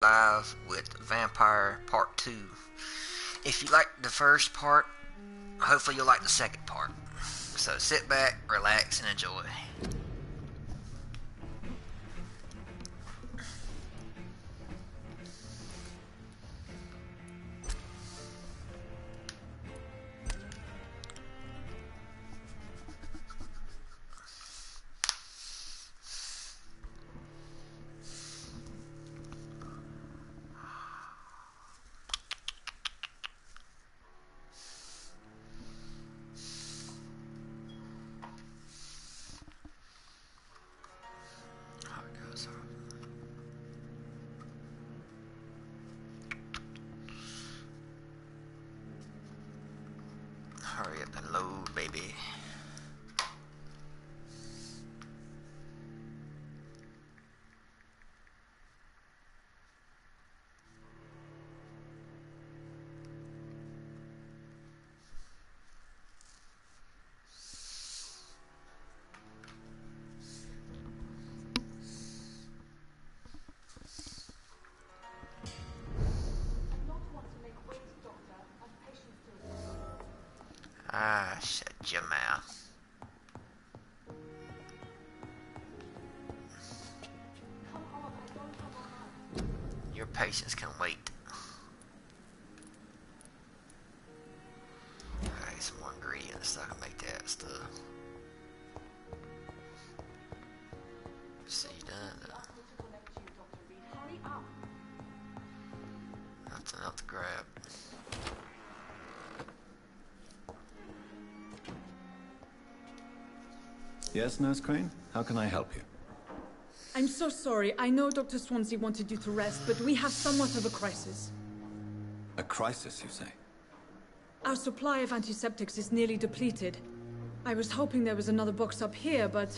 Live with Vampire Part 2. If you like the first part, hopefully you'll like the second part. So sit back, relax, and enjoy. Hurry up and load, baby. Ah, shut your mouth. Your patience can wait. Alright, some more ingredients so I can make that stuff. See, done. Nothing else to grab. Yes, Nurse Crane? How can I help you? I'm so sorry. I know Dr. Swansea wanted you to rest, but we have somewhat of a crisis. A crisis, you say? Our supply of antiseptics is nearly depleted. I was hoping there was another box up here, but...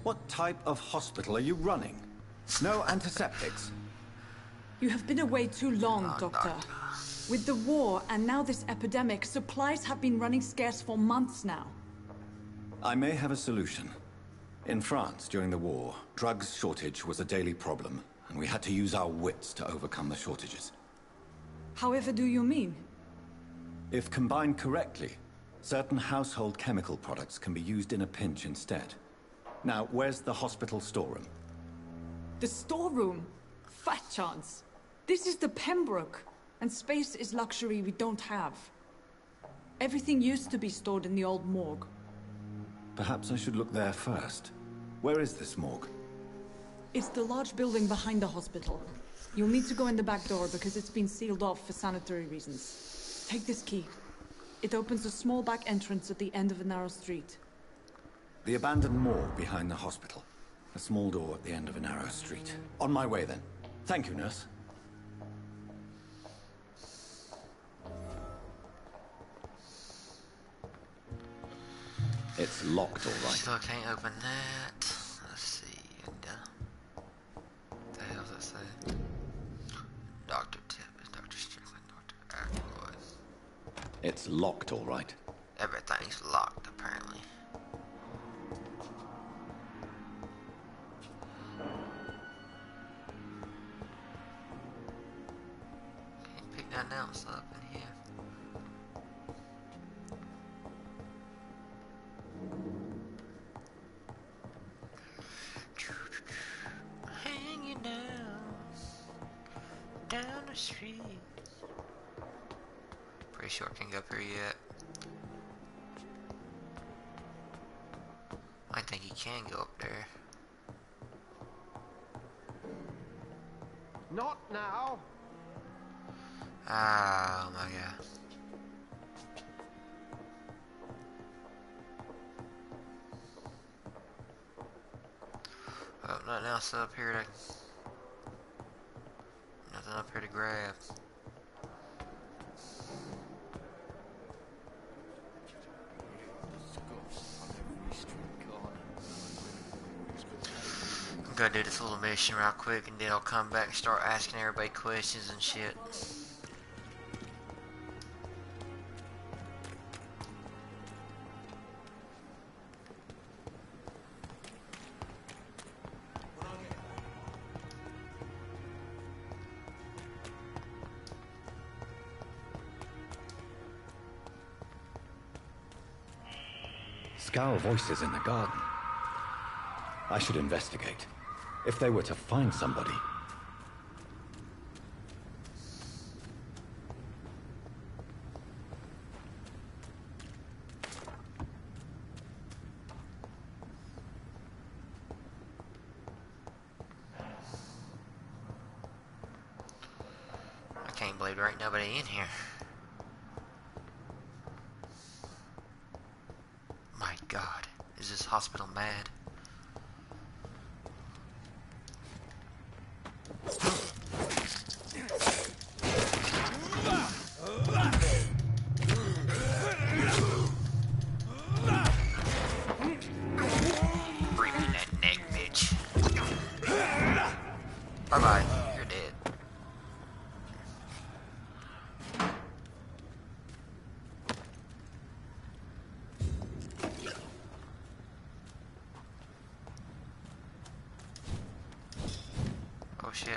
What type of hospital are you running? No antiseptics? You have been away too long, Doctor. With the war and now this epidemic, supplies have been running scarce for months now. I may have a solution. In France, during the war, drugs shortage was a daily problem, and we had to use our wits to overcome the shortages. However do you mean? If combined correctly, certain household chemical products can be used in a pinch instead. Now, where's the hospital storeroom? The storeroom? Fat chance. This is the Pembroke, and space is luxury we don't have. Everything used to be stored in the old morgue. Perhaps I should look there first. Where is this morgue? It's the large building behind the hospital. You'll need to go in the back door because it's been sealed off for sanitary reasons. Take this key. It opens a small back entrance at the end of a narrow street. The abandoned morgue behind the hospital. A small door at the end of a narrow street. On my way then. Thank you, nurse. It's locked, all right. Still can't open that. Let's see. What the hell does that say? Dr. Tippett, Dr. Strickland, Dr. Ackroyd. It's locked, all right. Everything's locked, apparently. Can't pick nothing else up in here. Hanging down the street. Pretty sure I can't go up here yet. I think he can go up there. Not now. Oh my god. Oh, nothing else up here to... Nothing up here to grab. I'm gonna do this little mission real quick and then I'll come back and start asking everybody questions and shit. Scowl voices in the garden. I should investigate. If they were to find somebody... I can't believe there ain't nobody in here. My God, is this hospital mad? Break in that neck, bitch. Bye-bye, you're dead. Oh shit.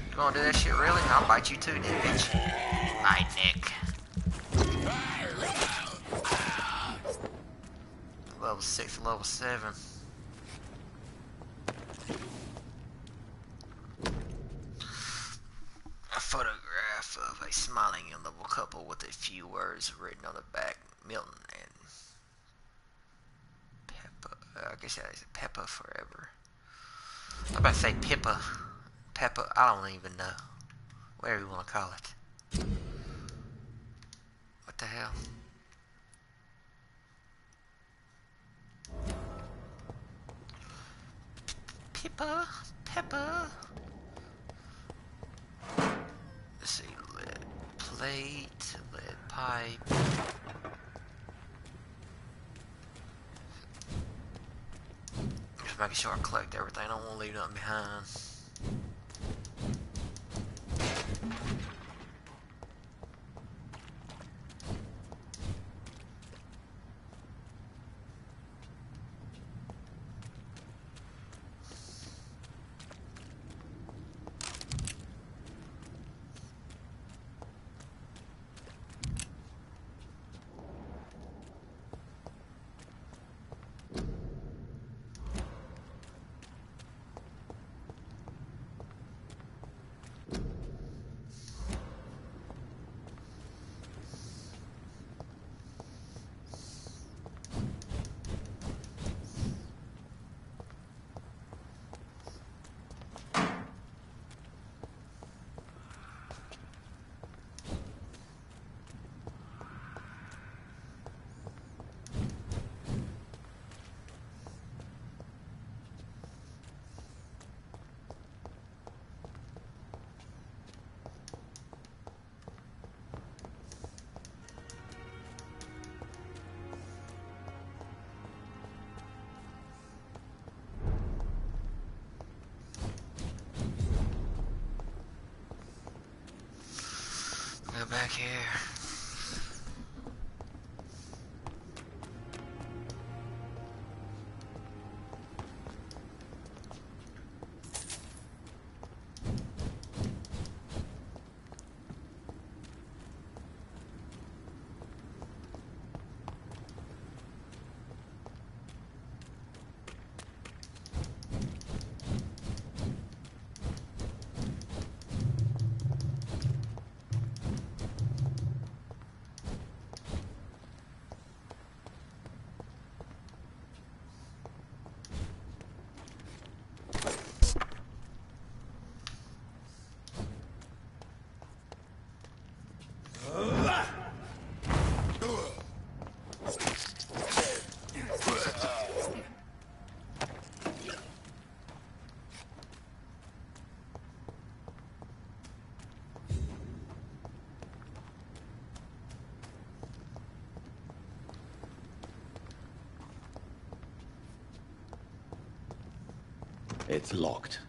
You gonna do that shit really? I'll bite you too, then, bitch. My neck. Level 6 to level 7. A photograph of a smiling young level couple with a few words written on the back. Milton and Peppa. I guess that is Peppa forever. I'm about to say Pippa. Peppa. I don't even know. Whatever you want to call it. What the hell? Pippa. Peppa. Let's see. Lead plate. Lead pipe. Just making sure I collect everything. I don't want to leave nothing behind. Go back here. It's locked.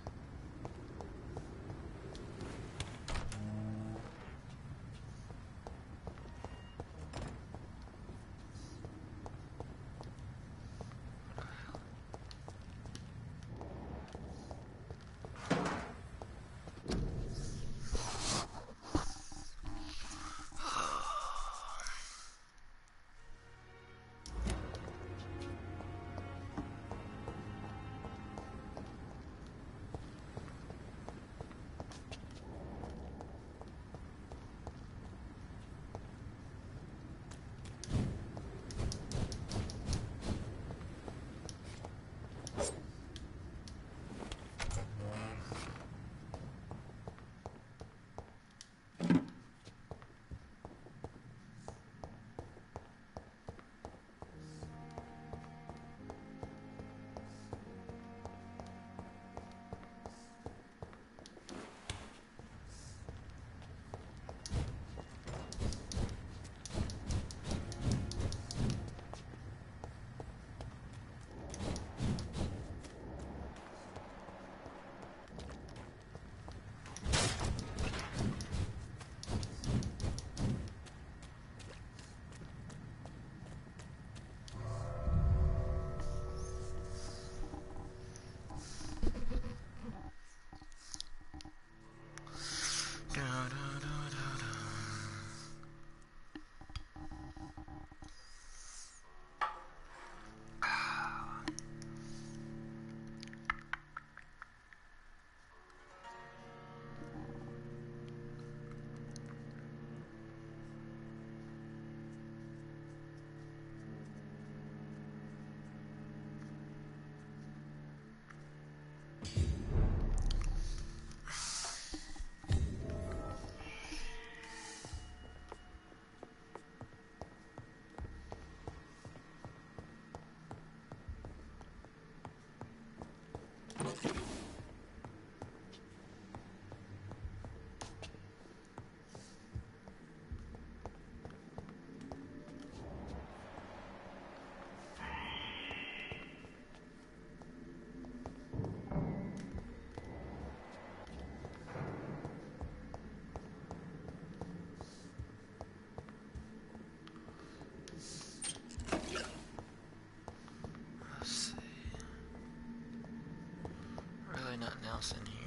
nothing else in here.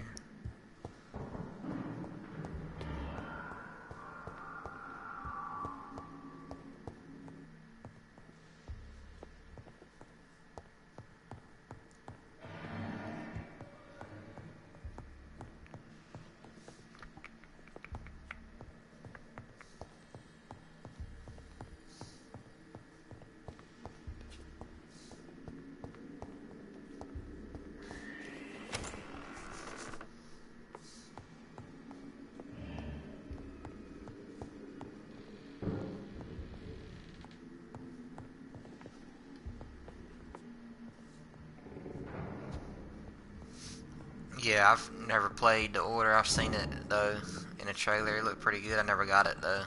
Yeah, I've never played The Order. I've seen it, though, in a trailer. It looked pretty good. I never got it, though.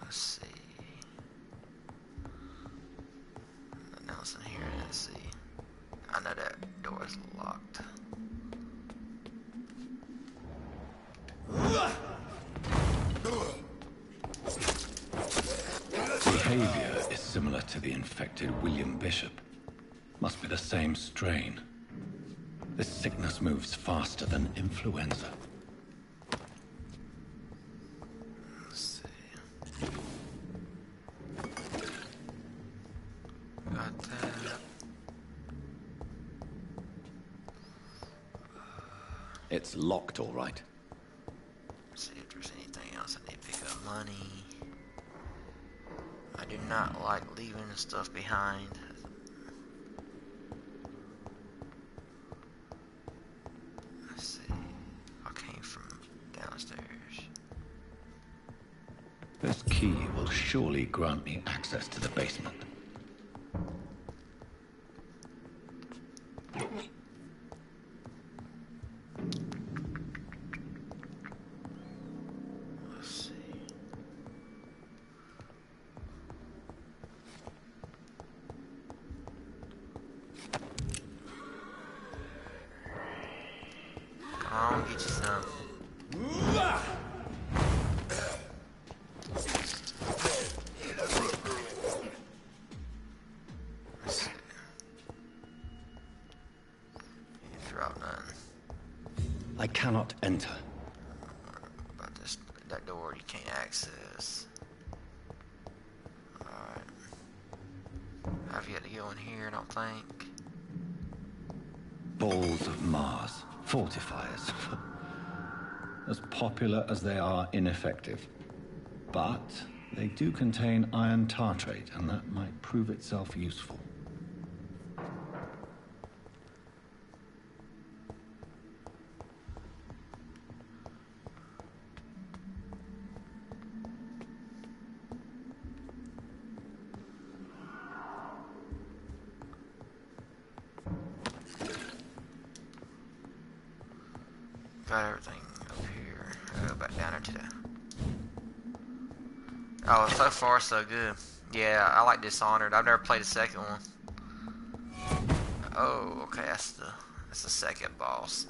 Let's see. Nothing else in here. Let's see. I know that door is locked. Behavior is similar to the infected William Bishop. Must be the same strain. This sickness moves faster than influenza. Let's see. Got that. It's locked, all right. See if there's anything else I need to pick up. Money. I do not like leaving stuff behind. Let's see. I came from downstairs. This key will surely grant me access to the basement. Let's see. Come on, get you some. Let's see. You drop nothing. I cannot enter. About this, that door you can't access. Alright. I've yet to go in here, I don't think. Balls of Mars. Fortifiers. As popular as they are ineffective. But they do contain iron tartrate, and that might prove itself useful. Got everything up here. I'll go back down there to the... Oh, so far so good. Yeah, I like Dishonored. I've never played the second one. Oh, okay, that's the second boss.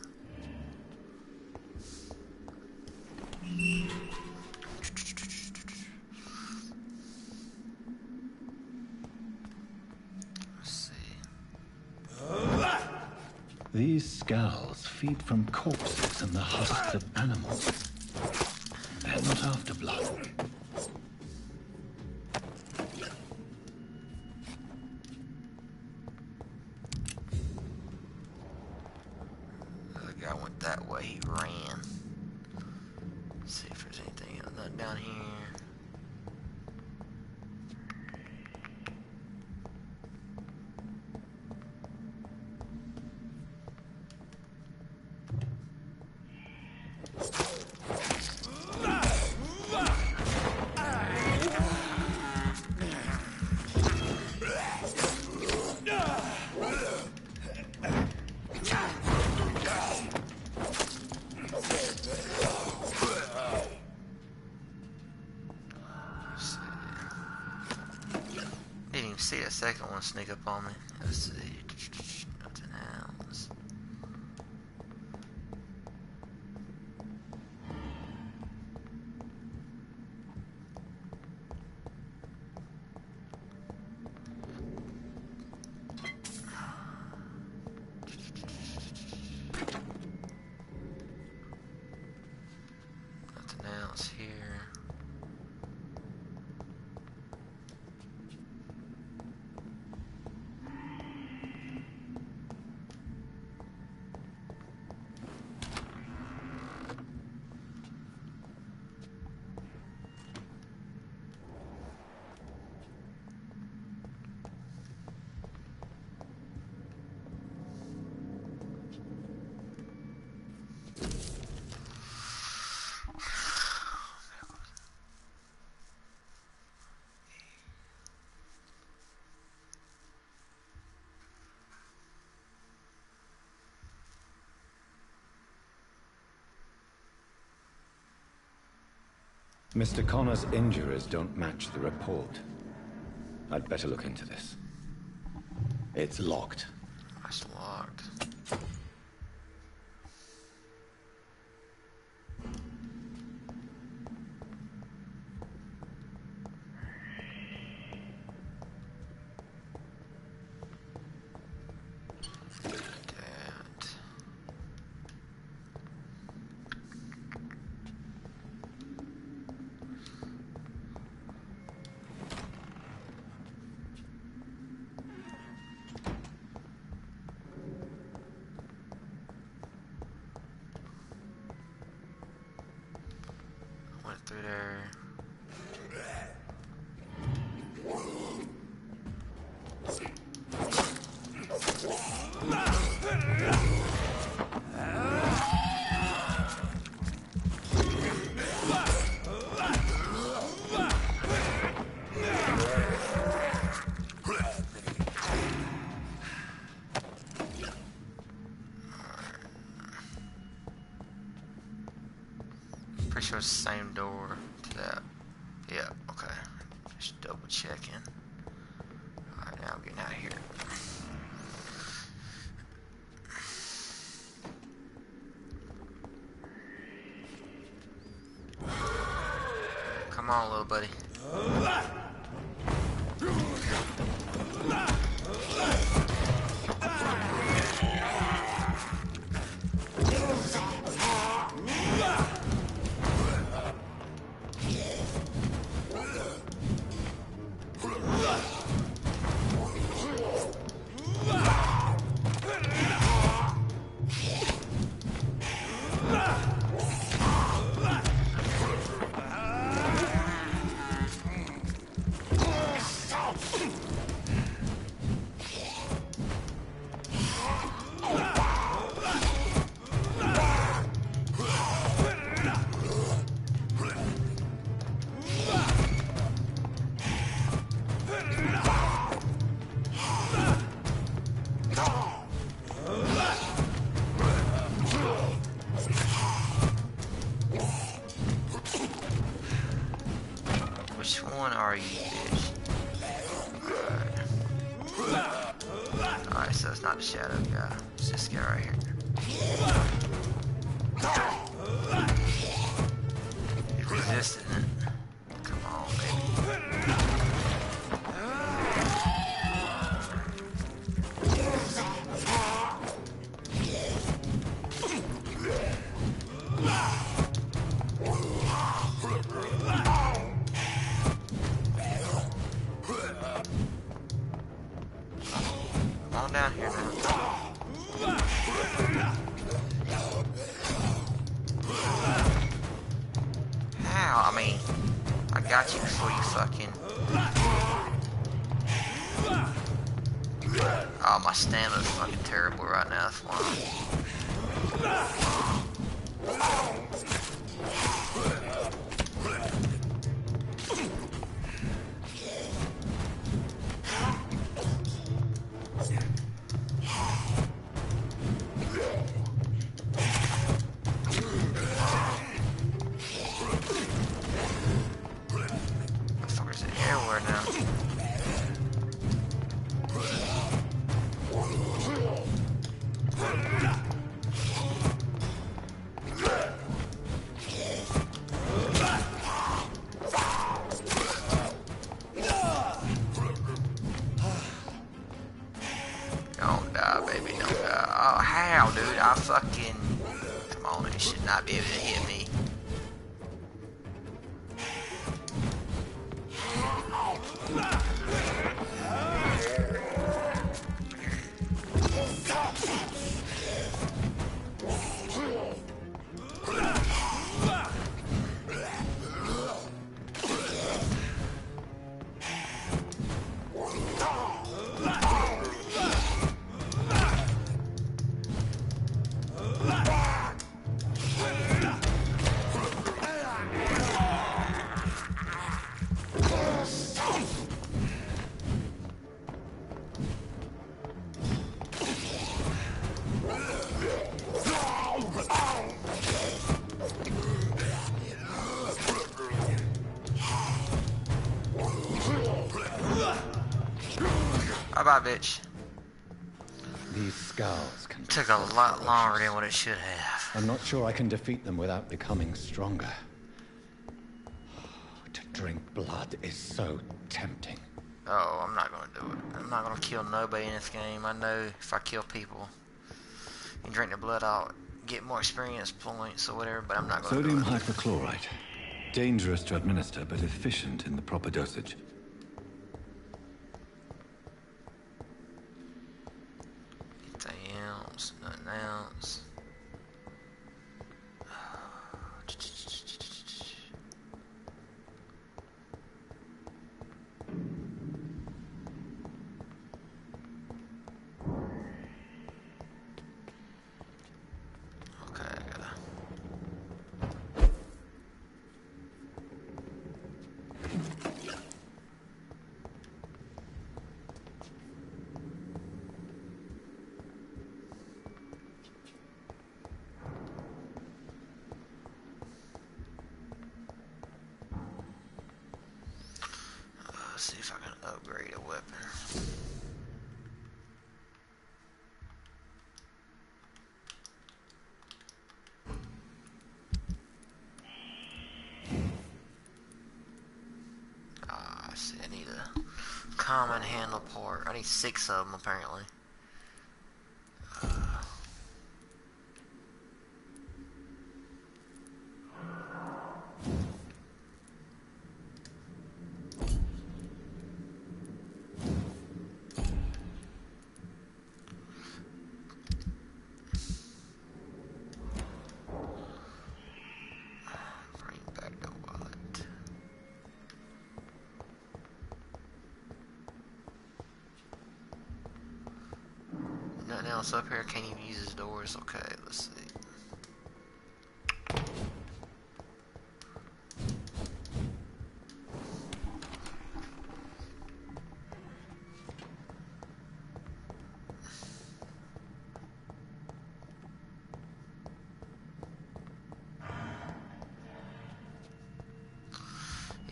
Let's see. These skulls feed from corpses and the husks of animals. They're not after blood. The guy went that way, he ran. Let's see if there's anything else down here. Didn't even see that second one sneak up on me. Let's see. Nothing else. Mr. Connor's injuries don't match the report. I'd better look into this. It's locked. It's locked. Went through there. Pretty sure it's the same door to that. Yeah, okay. Just double checking. Alright, now I'm getting out of here. Come on, little buddy. Which one are you, bitch? Alright, so it's not the shadow guy. It's this guy right here. He's resisting it. Come on, baby. Come on down here now. How? I mean, I got you before you fucking... Oh, my stamina's fucking terrible right now, that's why. Motherfuckers everywhere now. Don't die, baby, don't die. Oh, how, dude? I fucking... Come on, it should not be able to hit me. Bye bye, bitch. These scowls can Took a lot longer than what it should have. I'm not sure I can defeat them without becoming stronger. To drink blood is so tempting. Oh, I'm not gonna do it. I'm not gonna kill nobody in this game. I know if I kill people and drink their blood, I'll get more experience points or whatever, but I'm not gonna Sodium do it. hypochlorite. Dangerous to administer, but efficient in the proper dosage. Nothing else, nothing else. Okay, I gotta... Let's see if I can upgrade a weapon. Ah, I see. I need a common handle part. I need 6 of them apparently. Bring back the wallet. Nothing else up here. Can't even use his doors. Okay, let's see.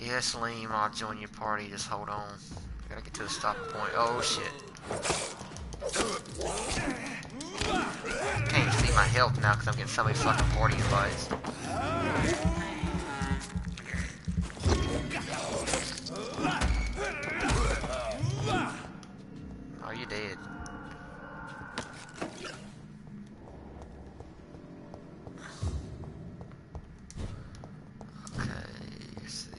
Yes, Liam, I'll join your party. Just hold on. Gotta get to a stopping point. Oh shit. Can't even see my health now because I'm getting so many fucking party invites. Oh, you dead. Okay, let's see.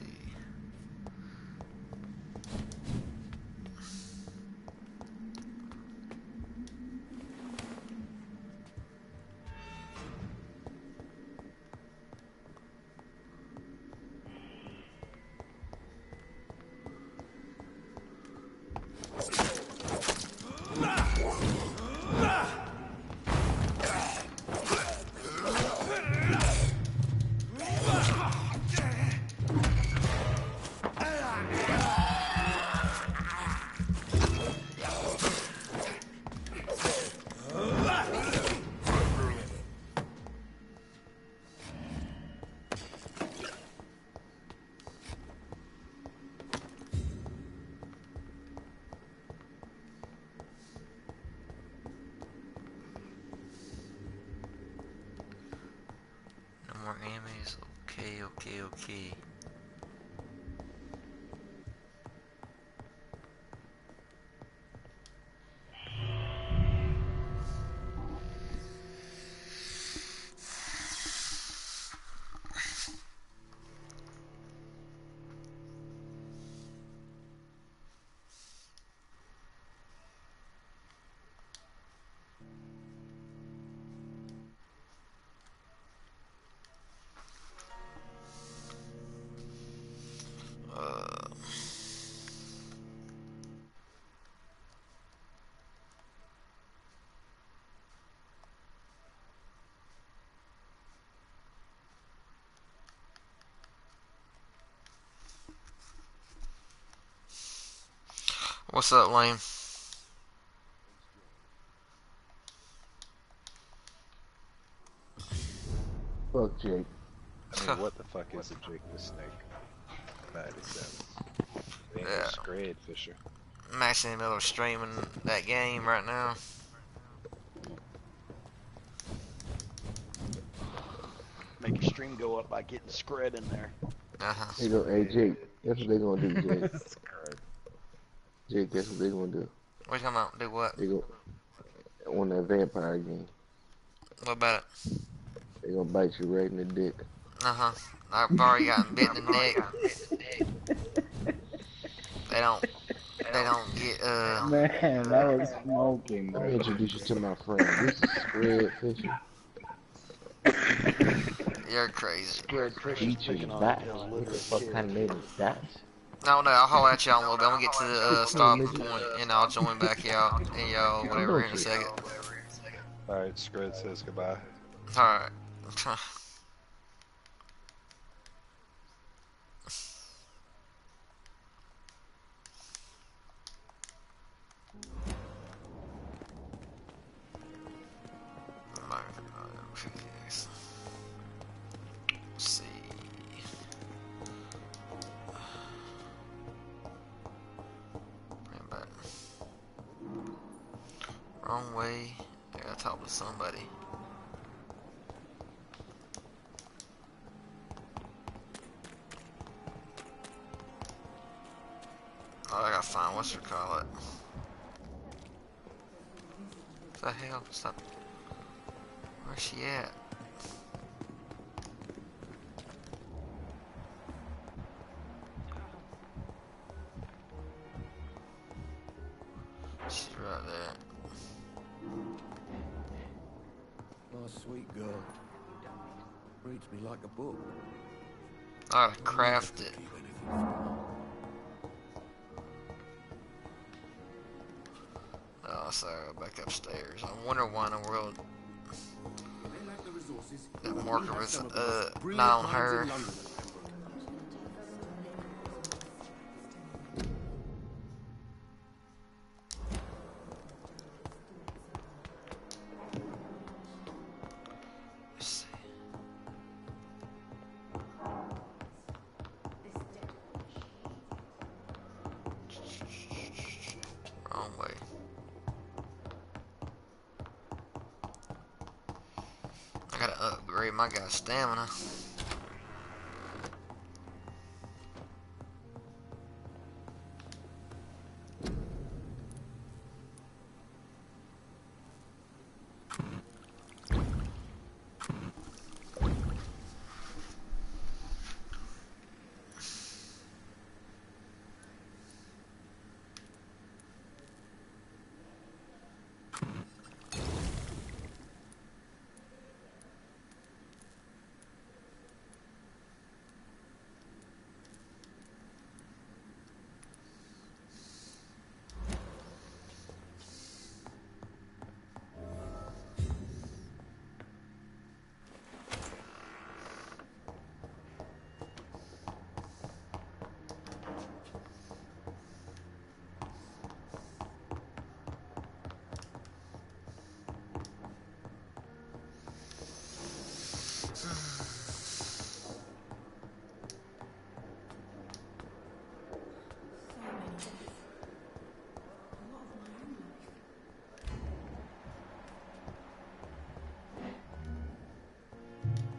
More enemies. Okay. What's up, Lame? Fuck Jake. I mean, what the fuck is a Jake the Snake? 97. Yeah. Grade Fisher. I'm actually in the middle of streaming that game right now. Make your stream go up by getting Scred in there. They go, hey Jake, guess what they gonna do, Jake? Jake, guess what they gonna do? What you talking about? Do what? They go on that vampire game. What about it? They gonna bite you right in the dick. I've already gotten bit in the neck. They don't get, Man, that was smoking, Let me bro. introduce you to my friend. This is Spread Fisher. You're crazy. Scred Fisher's Features picking on that. his What little the fuck kid. kind of name is that? No, I'll holler at y'all in a little bit. I'm gonna get to the stopping point, and I'll join back y'all and y'all whatever in a second. Alright, Scred says goodbye. Alright. Let's see. Bring it back. Wrong way. I gotta talk to somebody. Oh, I gotta find what's her call it. What the hell? Stop. Where's she at? She's right there. My sweet girl. Reads me like a book. I gotta craft it. Oh, sorry, I'll back upstairs. I wonder why in the world that marker was not on her. Let's see. Wrong way. I gotta upgrade my guy's stamina.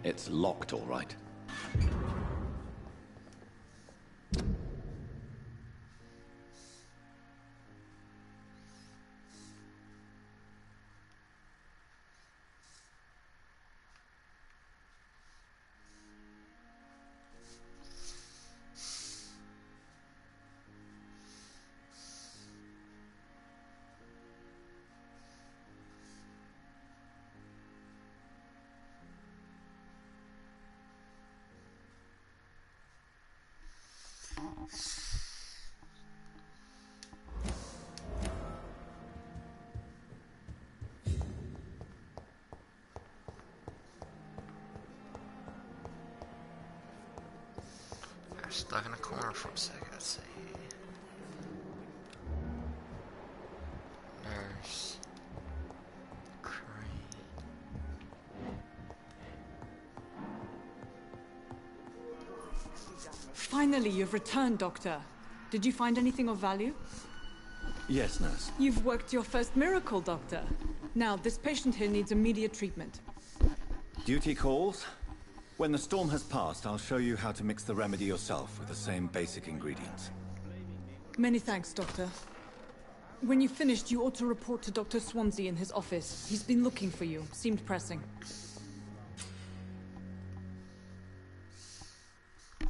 It's locked, all right. Got stuck in a corner for a second. Let's see. Nurse. Crane. Finally, you've returned, Doctor. Did you find anything of value? Yes, nurse. You've worked your first miracle, Doctor. Now, this patient here needs immediate treatment. Duty calls. When the storm has passed, I'll show you how to mix the remedy yourself with the same basic ingredients. Many thanks, Doctor. When you've finished, you ought to report to Dr. Swansea in his office. He's been looking for you. Seemed pressing. And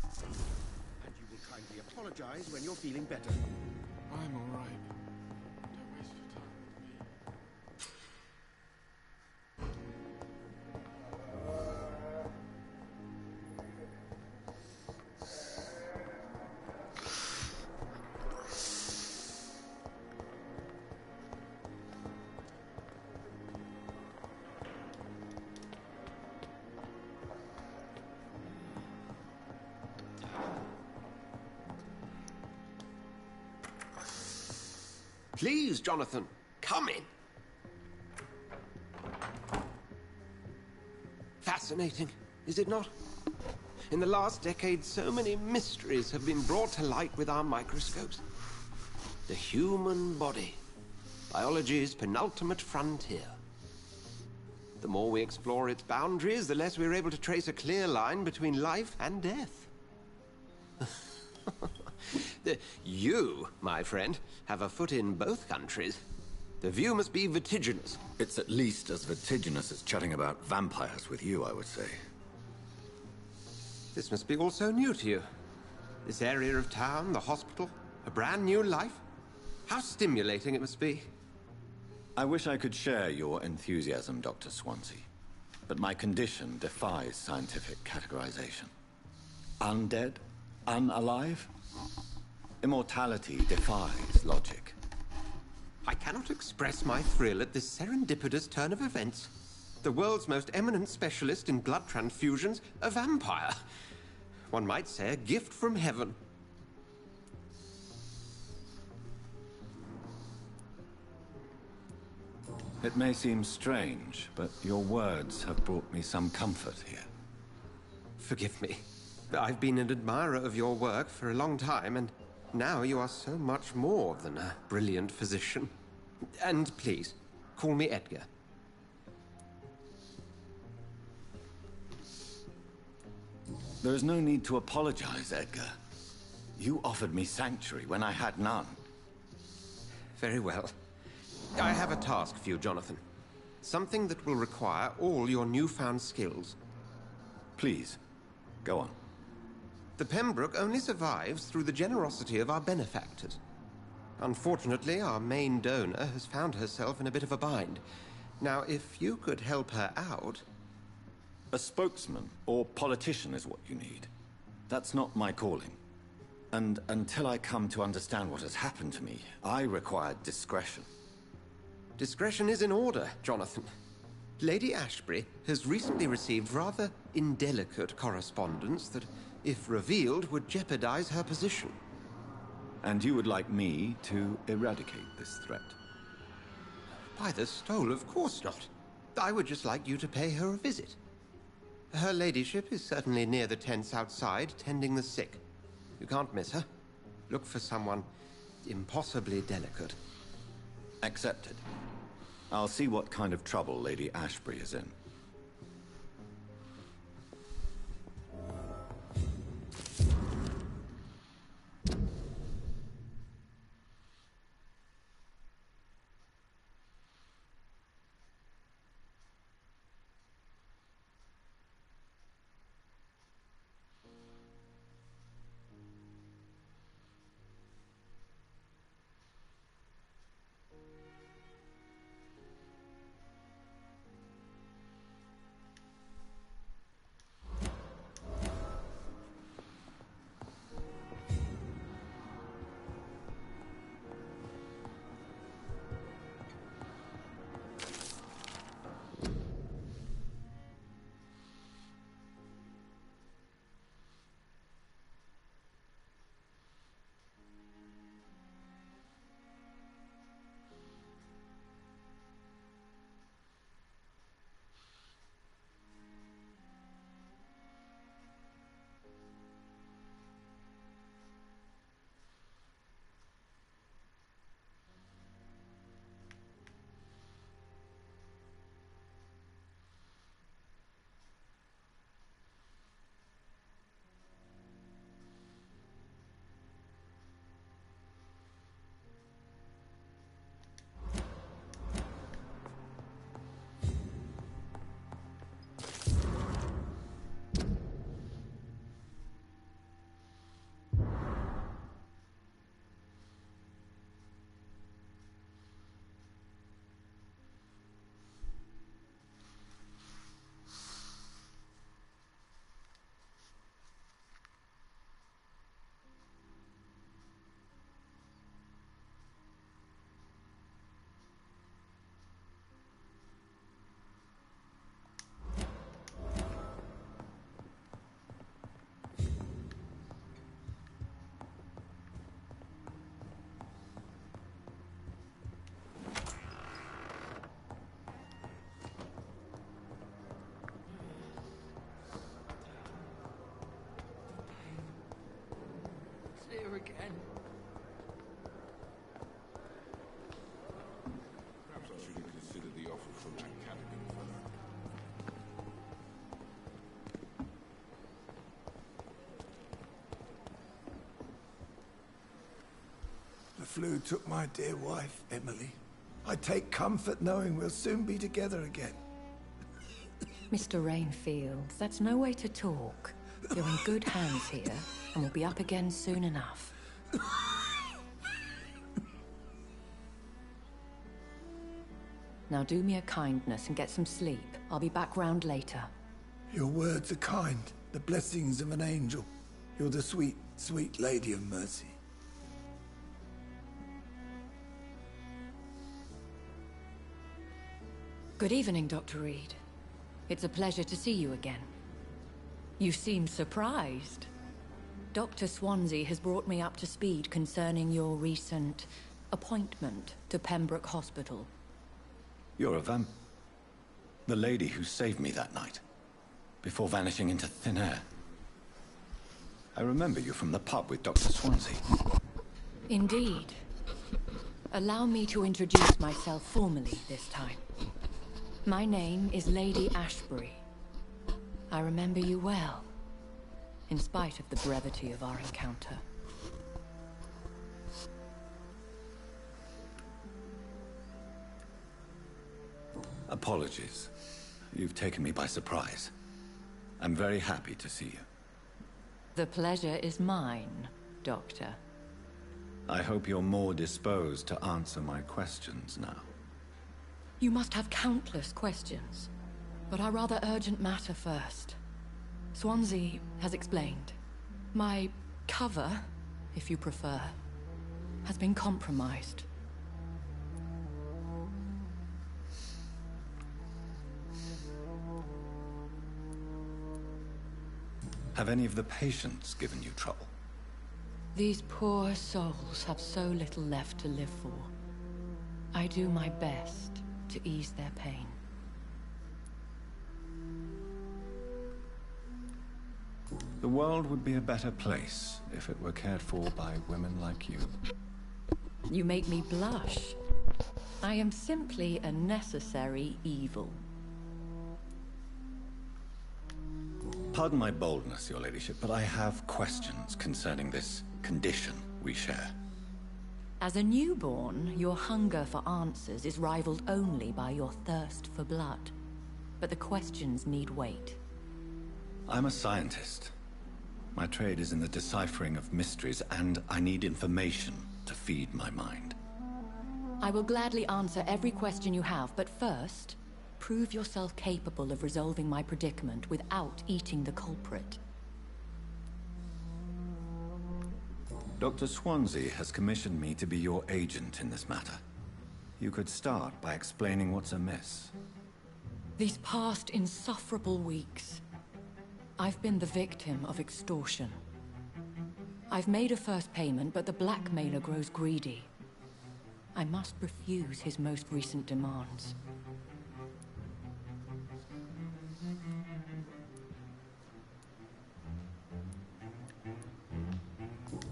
you will kindly apologize when you're feeling better. I'm all right. Don't waste your time with me. Please, Jonathan, come in. Fascinating, is it not? In the last decade, so many mysteries have been brought to light with our microscopes. The human body, biology's penultimate frontier. The more we explore its boundaries, the less we're able to trace a clear line between life and death. You, my friend, have a foot in both countries. The view must be vertiginous. It's at least as vertiginous as chatting about vampires with you, I would say. This must be all so new to you. This area of town, the hospital, a brand new life. How stimulating it must be. I wish I could share your enthusiasm, Dr. Swansea. But my condition defies scientific categorization. Undead? Unalive? Immortality defies logic. I cannot express my thrill at this serendipitous turn of events. The world's most eminent specialist in blood transfusions, a vampire. One might say a gift from heaven. It may seem strange, but your words have brought me some comfort here. Forgive me. I've been an admirer of your work for a long time, and now you are so much more than a brilliant physician. And please, call me Edgar. There is no need to apologize, Edgar. You offered me sanctuary when I had none. Very well. I have a task for you, Jonathan. Something that will require all your newfound skills. Please, go on. The Pembroke only survives through the generosity of our benefactors. Unfortunately, our main donor has found herself in a bit of a bind. Now, if you could help her out... A spokesman or politician is what you need. That's not my calling. And until I come to understand what has happened to me, I require discretion. Discretion is in order, Jonathan. Lady Ashbury has recently received rather indelicate correspondence that, if revealed, would jeopardize her position. And you would like me to eradicate this threat? By the stole, of course not. I would just like you to pay her a visit. Her ladyship is certainly near the tents outside, tending the sick. You can't miss her. Look for someone impossibly delicate. Accepted. I'll see what kind of trouble Lady Ashbury is in. again. Perhaps I should have considered the offer from that Callaghan fellow. The flu took my dear wife, Emily. I take comfort knowing we'll soon be together again. Mr. Rainfield, that's no way to talk. You're in good hands here, and we'll be up again soon enough. Now do me a kindness and get some sleep. I'll be back round later. Your words are kind, the blessings of an angel. You're the sweet, sweet Lady of Mercy. Good evening, Dr. Reed. It's a pleasure to see you again. You seem surprised. Dr. Swansea has brought me up to speed concerning your recent appointment to Pembroke Hospital. You're a vamp. The lady who saved me that night, before vanishing into thin air. I remember you from the pub with Dr. Swansea. Indeed. Allow me to introduce myself formally this time. My name is Lady Ashbury. I remember you well, in spite of the brevity of our encounter. Apologies. You've taken me by surprise. I'm very happy to see you. The pleasure is mine, Doctor. I hope you're more disposed to answer my questions now. You must have countless questions, but our rather urgent matter first. Swansea has explained. My cover, if you prefer, has been compromised. Have any of the patients given you trouble? These poor souls have so little left to live for. I do my best to ease their pain. The world would be a better place if it were cared for by women like you. You make me blush. I am simply a necessary evil. Pardon my boldness, Your Ladyship, but I have questions concerning this condition we share. As a newborn, your hunger for answers is rivaled only by your thirst for blood. But the questions need wait. I'm a scientist. My trade is in the deciphering of mysteries, and I need information to feed my mind. I will gladly answer every question you have, but first, prove yourself capable of resolving my predicament without eating the culprit. Dr. Swansea has commissioned me to be your agent in this matter. You could start by explaining what's amiss. These past insufferable weeks, I've been the victim of extortion. I've made a first payment, but the blackmailer grows greedy. I must refuse his most recent demands.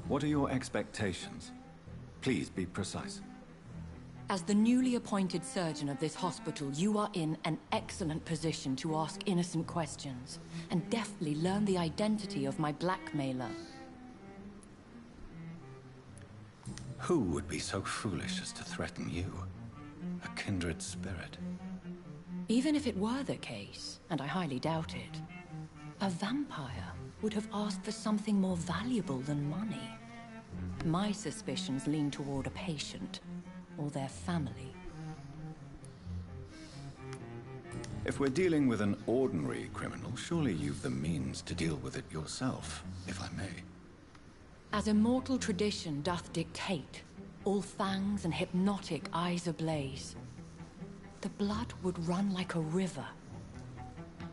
What are your expectations? Please be precise. As the newly appointed surgeon of this hospital, you are in an excellent position to ask innocent questions and deftly learn the identity of my blackmailer. Who would be so foolish as to threaten you? A kindred spirit. Even if it were the case, and I highly doubt it, a vampire would have asked for something more valuable than money. My suspicions lean toward a patient, or their family. If we're dealing with an ordinary criminal, surely you've the means to deal with it yourself, if I may. As immortal tradition doth dictate, all fangs and hypnotic eyes ablaze, the blood would run like a river.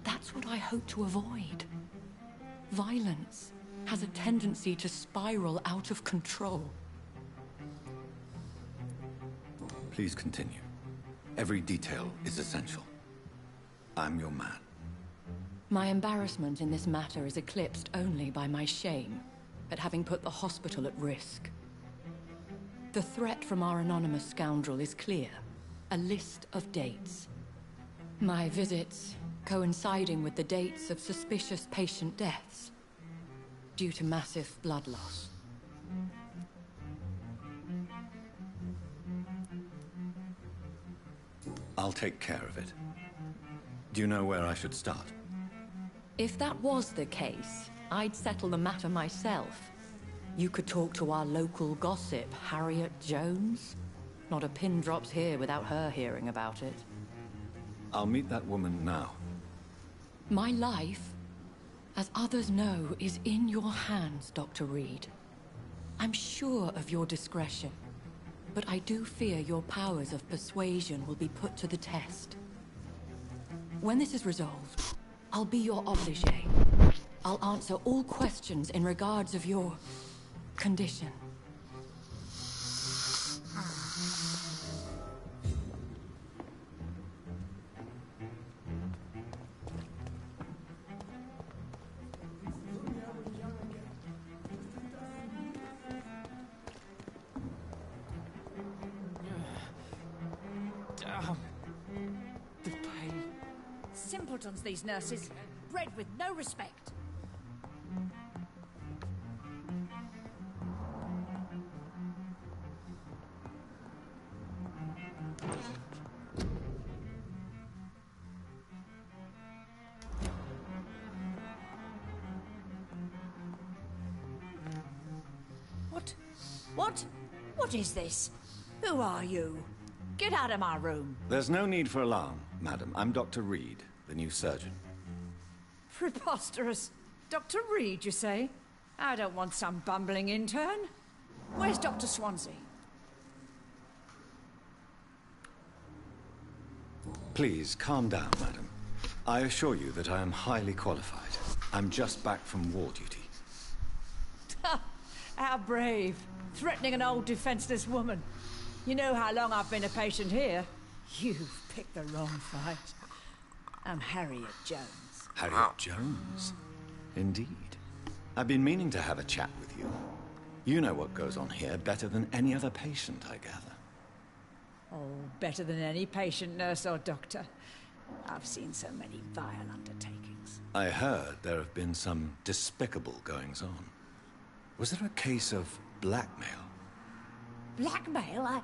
That's what I hope to avoid. Violence has a tendency to spiral out of control. Please continue. Every detail is essential. I'm your man. My embarrassment in this matter is eclipsed only by my shame. at having put the hospital at risk. The threat from our anonymous scoundrel is clear. A list of dates. My visits coinciding with the dates of suspicious patient deaths due to massive blood loss. I'll take care of it. Do you know where I should start? If that was the case, I'd settle the matter myself. You could talk to our local gossip, Harriet Jones. Not a pin drops here without her hearing about it. I'll meet that woman now. My life, as others know, is in your hands, Dr. Reed. I'm sure of your discretion, but I do fear your powers of persuasion will be put to the test. When this is resolved, I'll be your obligé. I'll answer all questions in regards of your condition. The pain. Simpletons, these nurses. Bred with no respect. What is this? Who are you? Get out of my room. There's no need for alarm, madam. I'm Dr. Reed, the new surgeon. Preposterous. Dr. Reed, you say? I don't want some bumbling intern. Where's Dr. Swansea? Please, calm down, madam. I assure you that I am highly qualified. I'm just back from war duty. How brave. Threatening an old defenseless woman. You know how long I've been a patient here. You've picked the wrong fight. I'm Harriet Jones. Harriet Jones? Indeed. I've been meaning to have a chat with you. You know what goes on here better than any other patient, I gather. Oh, better than any patient, nurse or doctor. I've seen so many vile undertakings. I heard there have been some despicable goings-on. Was there a case of blackmail? Blackmail?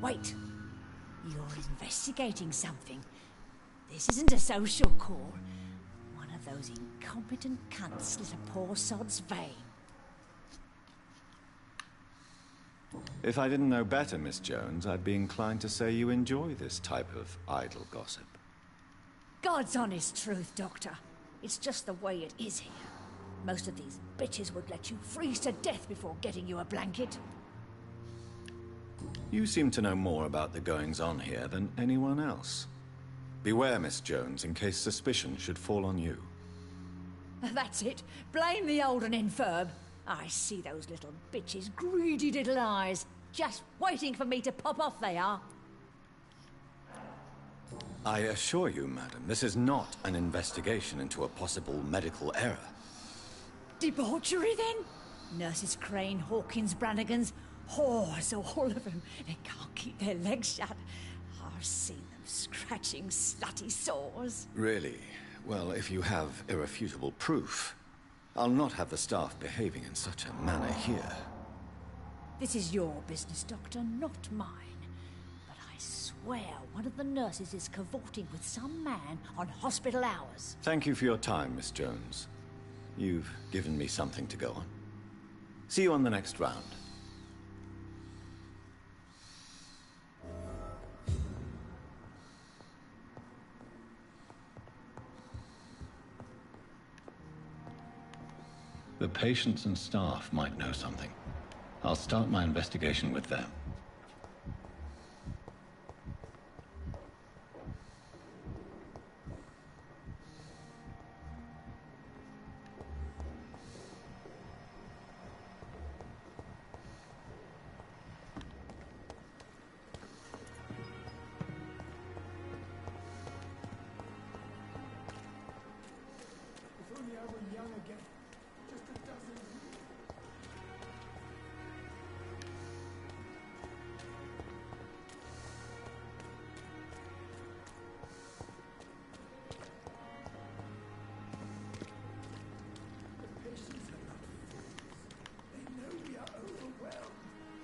Wait. You're investigating something. This isn't a social call. One of those incompetent cunts slit a poor sod's vein. If I didn't know better, Miss Jones, I'd be inclined to say you enjoy this type of idle gossip. God's honest truth, Doctor. It's just the way it is here. Most of these bitches would let you freeze to death before getting you a blanket. You seem to know more about the goings-on here than anyone else. Beware, Miss Jones, in case suspicion should fall on you. That's it. Blame the old and infirm. I see those little bitches' greedy little eyes. Just waiting for me to pop off, they are. I assure you, madam, this is not an investigation into a possible medical error. Debauchery, then? Nurses Crane, Hawkins, Brannigans, whores, all of them. They can't keep their legs shut. I've seen them scratching slutty sores. Really? Well, if you have irrefutable proof, I'll not have the staff behaving in such a manner here. This is your business, Doctor, not mine. But I swear one of the nurses is cavorting with some man on hospital hours. Thank you for your time, Miss Jones. You've given me something to go on. See you on the next round. The patients and staff might know something. I'll start my investigation with them. If only I were young again. Just a dozen.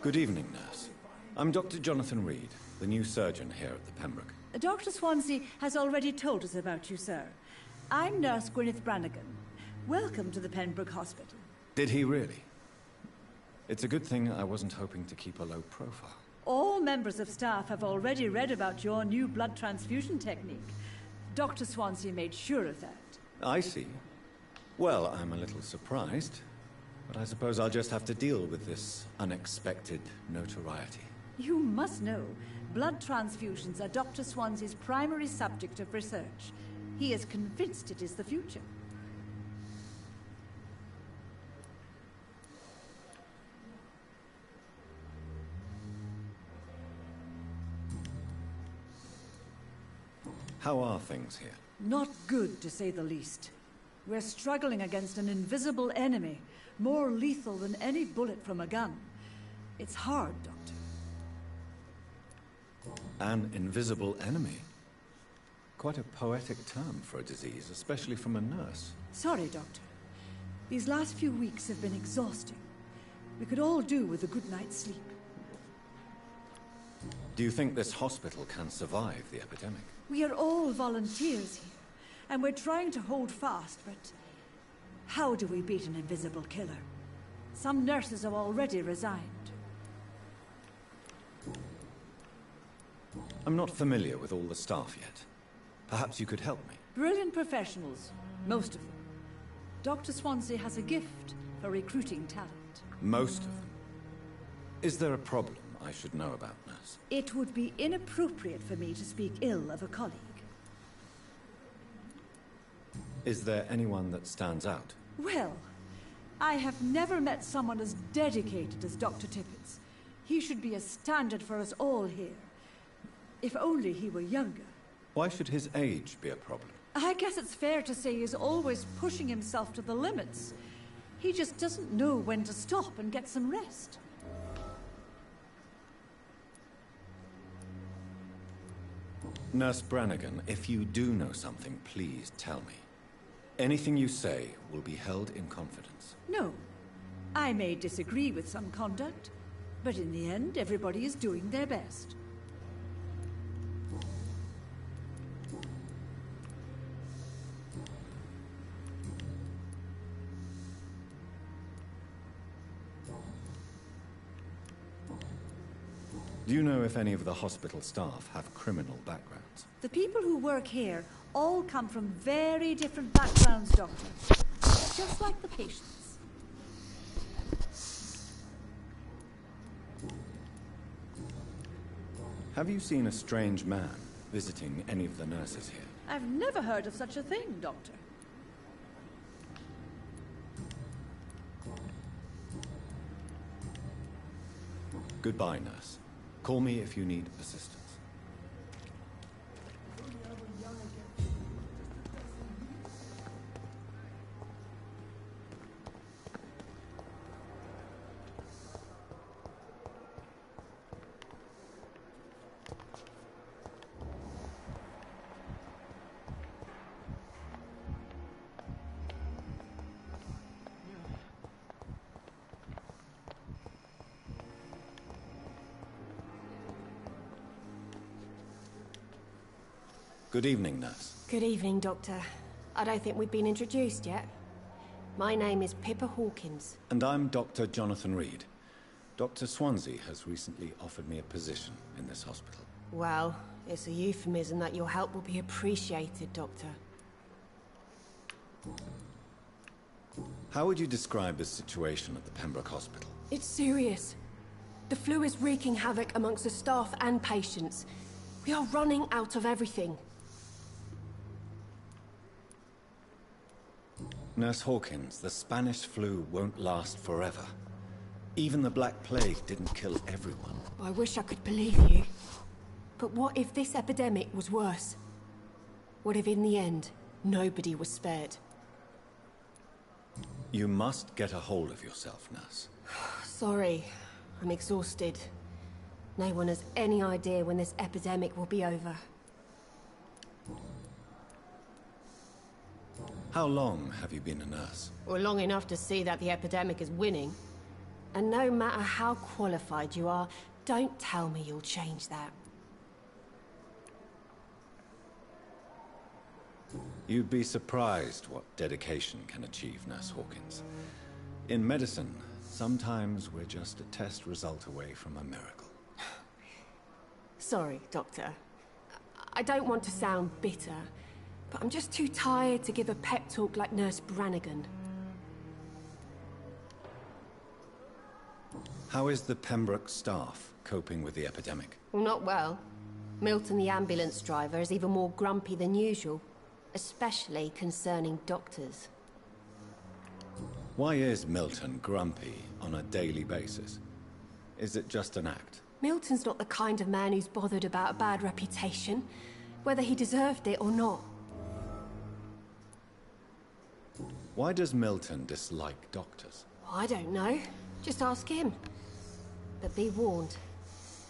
Good evening, nurse. I'm Dr. Jonathan Reed, the new surgeon here at the Pembroke. Dr. Swansea has already told us about you, sir. I'm Nurse Gwyneth Brannigan. Welcome to the Pembroke Hospital. Did he really? It's a good thing I wasn't hoping to keep a low profile. All members of staff have already read about your new blood transfusion technique. Dr. Swansea made sure of that. I see. Well, I'm a little surprised, but I suppose I'll just have to deal with this unexpected notoriety. You must know, blood transfusions are Dr. Swansea's primary subject of research. He is convinced it is the future. How are things here? Not good, to say the least. We're struggling against an invisible enemy, more lethal than any bullet from a gun. It's hard, Doctor. An invisible enemy? Quite a poetic term for a disease, especially from a nurse. Sorry, Doctor. These last few weeks have been exhausting. We could all do with a good night's sleep. Do you think this hospital can survive the epidemic? We are all volunteers here, and we're trying to hold fast, but how do we beat an invisible killer? Some nurses have already resigned. I'm not familiar with all the staff yet. Perhaps you could help me. Brilliant professionals, most of them. Dr. Swansea has a gift for recruiting talent. Most of them? Is there a problem I should know about, nurse? It would be inappropriate for me to speak ill of a colleague. Is there anyone that stands out? Well, I have never met someone as dedicated as Dr. Tippett's. He should be a standard for us all here. If only he were younger. Why should his age be a problem? I guess it's fair to say he's always pushing himself to the limits. He just doesn't know when to stop and get some rest. Nurse Brannigan, if you do know something, please tell me. Anything you say will be held in confidence. No. I may disagree with some conduct, but in the end, everybody is doing their best. Do you know if any of the hospital staff have criminal backgrounds? The people who work here all come from very different backgrounds, Doctor. Just like the patients. Have you seen a strange man visiting any of the nurses here? I've never heard of such a thing, Doctor. Goodbye, nurse. Call me if you need assistance. Good evening, nurse. Good evening, Doctor. I don't think we've been introduced yet. My name is Pippa Hawkins. And I'm Dr. Jonathan Reed. Dr. Swansea has recently offered me a position in this hospital. Well, it's a euphemism that your help will be appreciated, Doctor. How would you describe the situation at the Pembroke Hospital? It's serious. The flu is wreaking havoc amongst the staff and patients. We are running out of everything. Nurse Hawkins, the Spanish flu won't last forever. Even the Black Plague didn't kill everyone. I wish I could believe you. But what if this epidemic was worse? What if in the end, nobody was spared? You must get a hold of yourself, nurse. Sorry, I'm exhausted. No one has any idea when this epidemic will be over. How long have you been a nurse? Well, long enough to see that the epidemic is winning. And no matter how qualified you are, don't tell me you'll change that. You'd be surprised what dedication can achieve, Nurse Hawkins. In medicine, sometimes we're just a test result away from a miracle. Sorry, Doctor. I don't want to sound bitter, but I'm just too tired to give a pep talk like Nurse Brannigan. How is the Pembroke staff coping with the epidemic? Well, not well. Milton, the ambulance driver, is even more grumpy than usual, especially concerning doctors. Why is Milton grumpy on a daily basis? Is it just an act? Milton's not the kind of man who's bothered about a bad reputation, whether he deserved it or not. Why does Milton dislike doctors? I don't know. Just ask him. But be warned,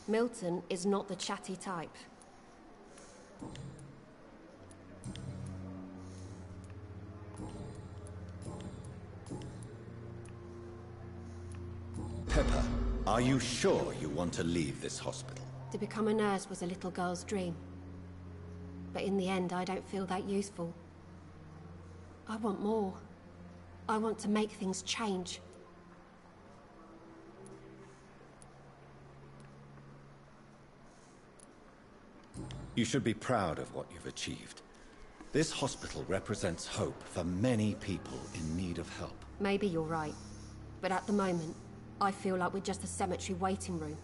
Milton is not the chatty type. Pepper, are you sure you want to leave this hospital? To become a nurse was a little girl's dream. But in the end, I don't feel that useful. I want more. I want to make things change. You should be proud of what you've achieved. This hospital represents hope for many people in need of help. Maybe you're right. But at the moment, I feel like we're just a cemetery waiting room.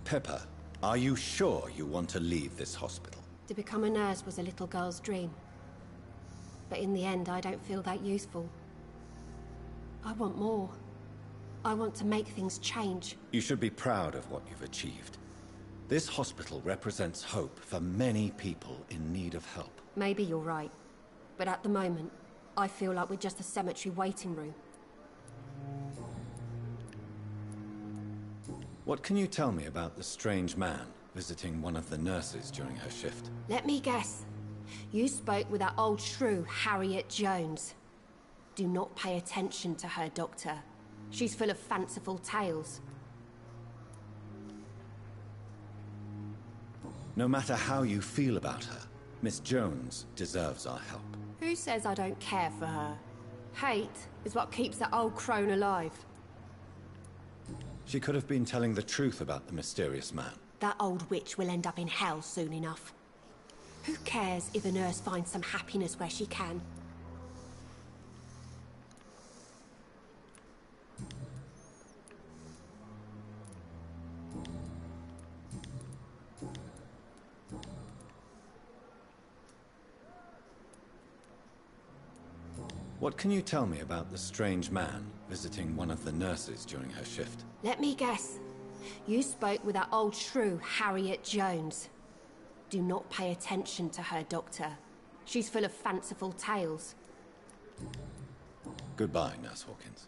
Pepper, are you sure you want to leave this hospital? To become a nurse was a little girl's dream. But in the end, I don't feel that useful. I want more. I want to make things change. You should be proud of what you've achieved. This hospital represents hope for many people in need of help. Maybe you're right. But at the moment, I feel like we're just a cemetery waiting room. What can you tell me about the strange man visiting one of the nurses during her shift? Let me guess. You spoke with that old shrew, Harriet Jones. Do not pay attention to her, Doctor. She's full of fanciful tales. No matter how you feel about her, Miss Jones deserves our help. Who says I don't care for her? Hate is what keeps that old crone alive. She could have been telling the truth about the mysterious man. That old witch will end up in hell soon enough. Who cares if a nurse finds some happiness where she can? What can you tell me about the strange man visiting one of the nurses during her shift? Let me guess. You spoke with that old shrew, Harriet Jones. Do not pay attention to her, Doctor. She's full of fanciful tales. Goodbye, Nurse Hawkins.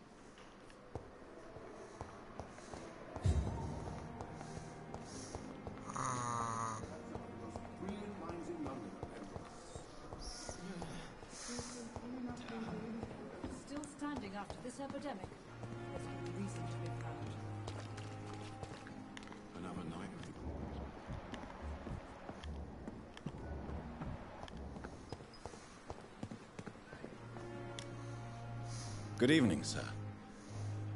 Still standing after this epidemic. There's good reason to be proud. Another night of Good evening, sir.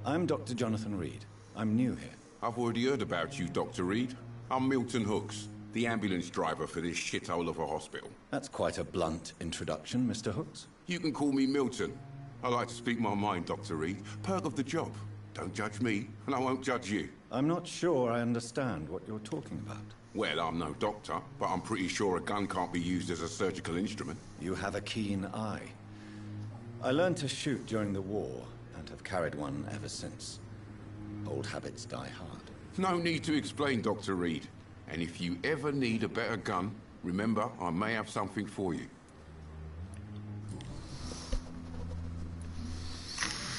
I'm Dr. Jonathan Reed. I'm new here. I've already heard about you, Dr. Reed. I'm Milton Hooks, the ambulance driver for this shithole of a hospital. That's quite a blunt introduction, Mr. Hooks. You can call me Milton. I like to speak my mind, Dr. Reed. Perk of the job. Don't judge me, and I won't judge you. I'm not sure I understand what you're talking about. Well, I'm no doctor, but I'm pretty sure a gun can't be used as a surgical instrument. You have a keen eye. I learned to shoot during the war, and have carried one ever since. Old habits die hard. No need to explain, Dr. Reed. And if you ever need a better gun, remember, I may have something for you.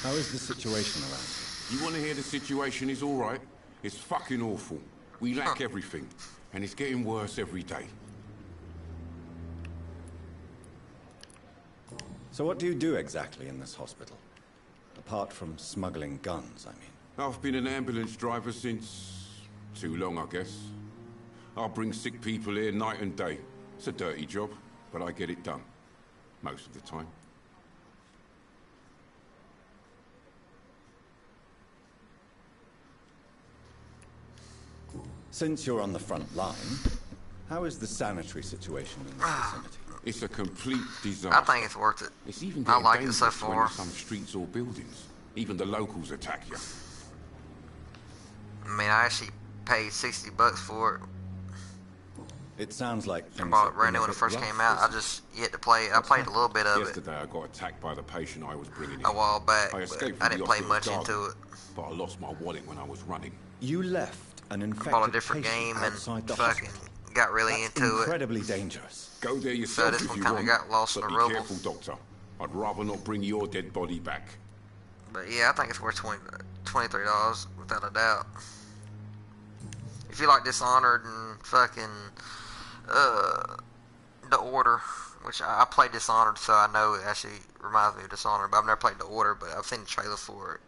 How is the situation around you? You want to hear the situation is all right? It's fucking awful. We lack everything, and it's getting worse every day. So what do you do exactly in this hospital? Apart from smuggling guns, I mean. I've been an ambulance driver since... too long, I guess. I bring sick people here night and day. It's a dirty job, but I get it done. Most of the time. Since you're on the front line, how is the sanitary situation in this vicinity? It's a complete disaster. I think it's worth it. It's even I getting like it so dangerous when far. some streets or buildings. Even the locals attack you. I mean, I actually paid $60 for it. It sounds like I things bought have it brand been new a when it bit first rough came out. I recently. just yet to play it. I played a little bit of it Yesterday I got attacked by the patient I was bringing in. a while back, I but escaped I from didn't the play much hospital's into it. garden, but I lost my wallet when I was running. You left an infected I bought a different patient game and outside the fucking hospital. got really That's into it. incredibly dangerous. Go there So yourself this if one you kind want, of got lost in but the be rubble. careful, Doctor. I'd rather not bring your dead body back. But yeah, I think it's worth $23 without a doubt. If you like Dishonored and fucking The Order, which I played Dishonored, so I know it actually reminds me of Dishonored, but I've never played The Order, but I've seen the trailer for it.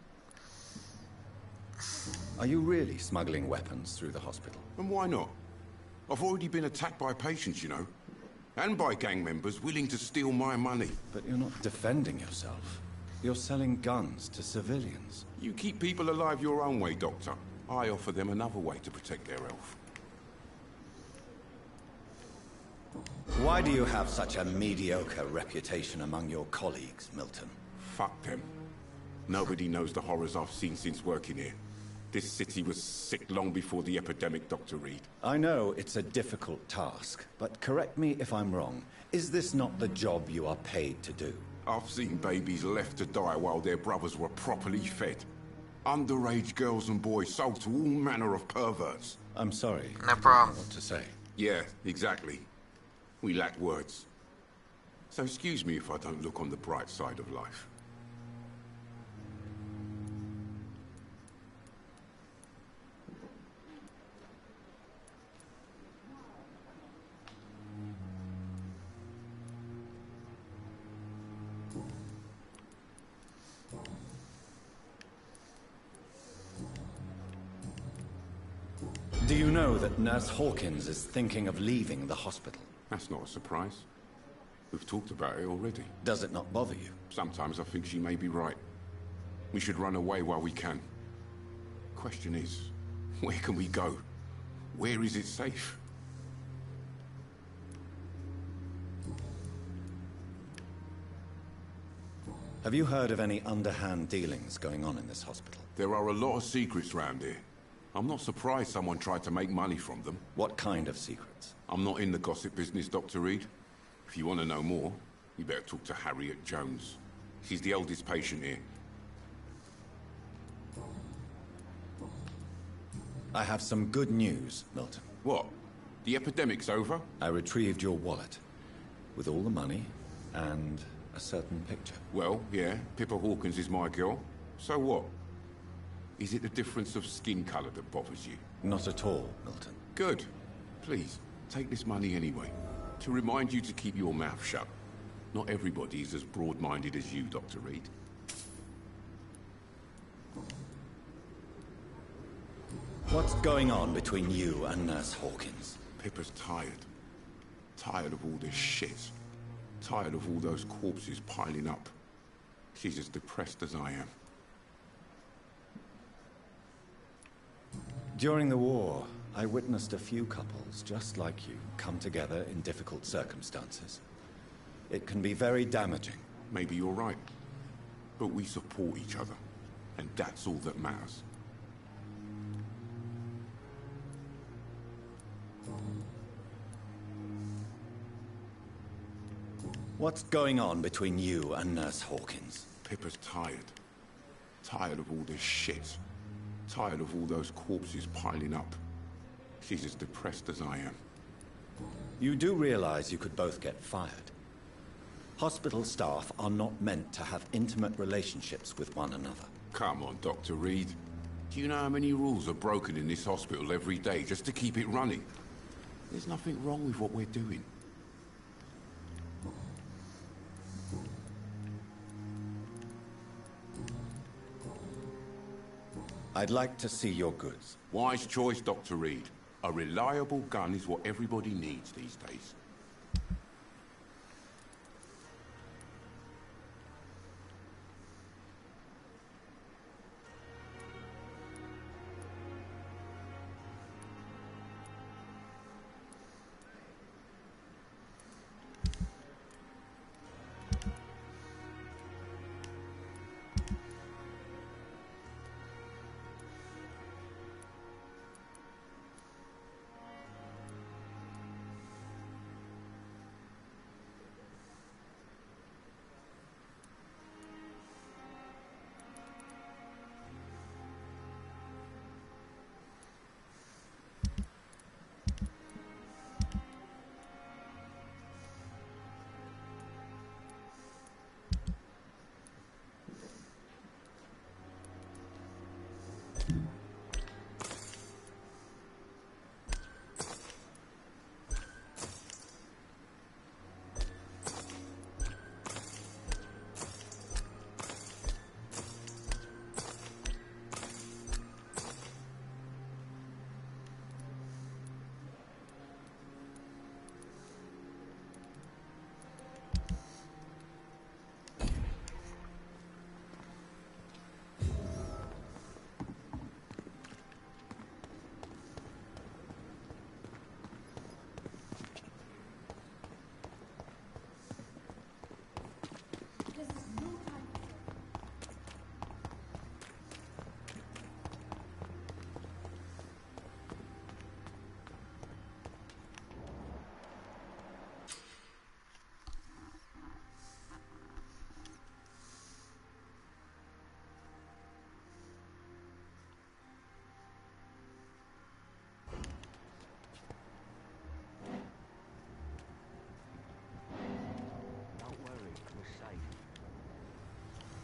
Are you really smuggling weapons through the hospital? And why not? I've already been attacked by patients, you know. And by gang members willing to steal my money. But you're not defending yourself. You're selling guns to civilians. You keep people alive your own way, Doctor. I offer them another way to protect their health. Why do you have such a mediocre reputation among your colleagues, Milton? Fuck them. Nobody knows the horrors I've seen since working here. This city was sick long before the epidemic, Dr. Reed. I know it's a difficult task, but correct me if I'm wrong. Is this not the job you are paid to do? I've seen babies left to die while their brothers were properly fed. Underage girls and boys sold to all manner of perverts. I'm sorry. No problem. What to say? Yeah, exactly. We lack words. So excuse me if I don't look on the bright side of life. Do you know that Nurse Hawkins is thinking of leaving the hospital? That's not a surprise. We've talked about it already. Does it not bother you? Sometimes I think she may be right. We should run away while we can. Question is, where can we go? Where is it safe? Have you heard of any underhand dealings going on in this hospital? There are a lot of secrets round here. I'm not surprised someone tried to make money from them. What kind of secrets? I'm not in the gossip business, Dr. Reed. If you want to know more, you better talk to Harriet Jones. She's the oldest patient here. I have some good news, Milton. What? The epidemic's over? I retrieved your wallet with all the money and a certain picture. Well, yeah, Pippa Hawkins is my girl. So what? Is it the difference of skin color that bothers you? Not at all, Milton. Good. Please, take this money anyway. To remind you to keep your mouth shut. Not everybody is as broad-minded as you, Dr. Reed. What's going on between you and Nurse Hawkins? Pippa's tired. Tired of all this shit. Tired of all those corpses piling up. She's as depressed as I am. During the war, I witnessed a few couples just like you come together in difficult circumstances. It can be very damaging. Maybe you're right. But we support each other. And that's all that matters. What's going on between you and Nurse Hawkins? Pippa's tired. Tired of all this shit. Tired of all those corpses piling up. She's as depressed as I am. You do realize you could both get fired. Hospital staff are not meant to have intimate relationships with one another. Come on, Dr. Reed. Do you know how many rules are broken in this hospital every day just to keep it running? There's nothing wrong with what we're doing. I'd like to see your goods. Wise choice, Dr. Reed. A reliable gun is what everybody needs these days.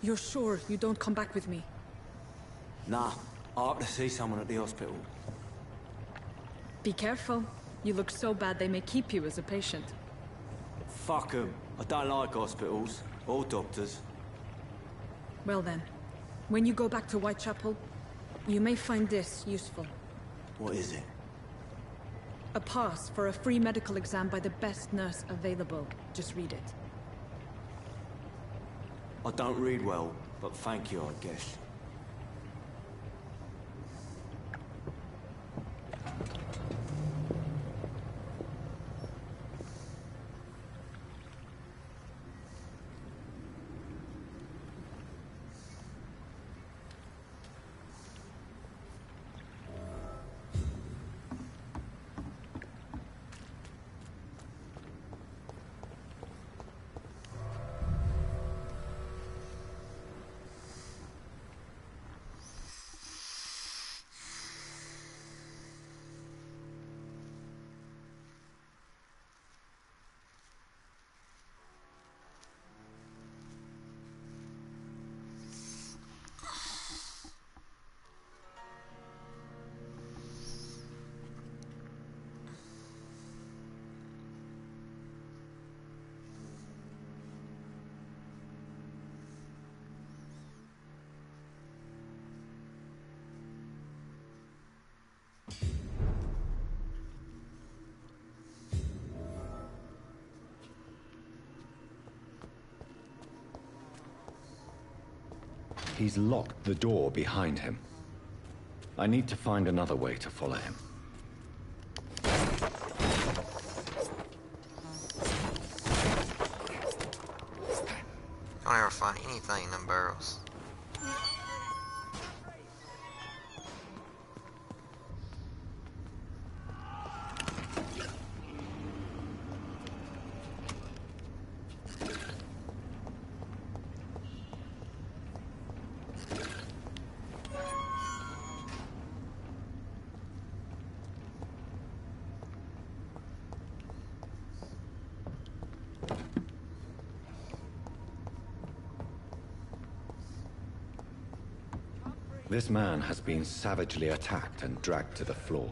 You're sure you don't come back with me? Nah, I have to see someone at the hospital. Be careful. You look so bad they may keep you as a patient. Fuck 'em. I don't like hospitals or doctors. Well then, when you go back to Whitechapel, you may find this useful. What is it? A pass for a free medical exam by the best nurse available. Just read it. I don't read well, but thank you, I guess. He's locked the door behind him. I need to find another way to follow him. Don't ever find anything in them barrels. This man has been savagely attacked and dragged to the floor.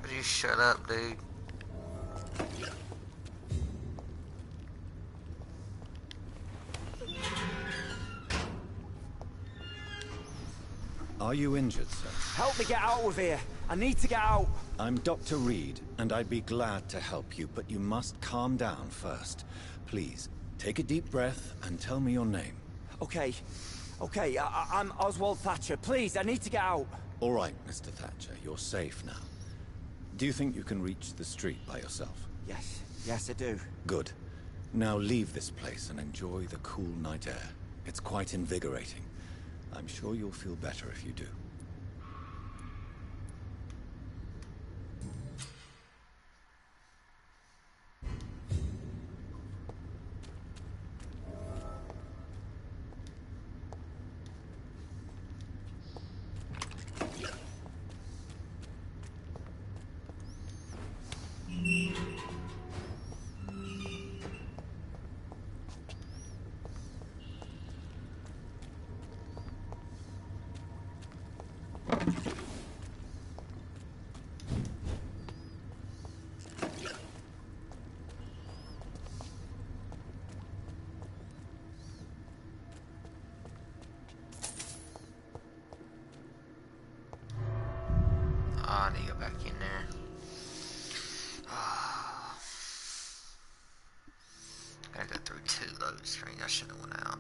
Would you shut up, dude? Are you injured, sir? Help me get out of here. I need to get out. I'm Dr. Reed, and I'd be glad to help you, but you must calm down first. Please, take a deep breath and tell me your name. Okay. Okay, I'm Oswald Thatcher. Please, I need to get out. All right, Mr. Thatcher, you're safe now. Do you think you can reach the street by yourself? Yes. Yes, I do. Good. Now leave this place and enjoy the cool night air. It's quite invigorating. I'm sure you'll feel better if you do. I need to go back in there. Gotta go through 2 load screens. I should have went out.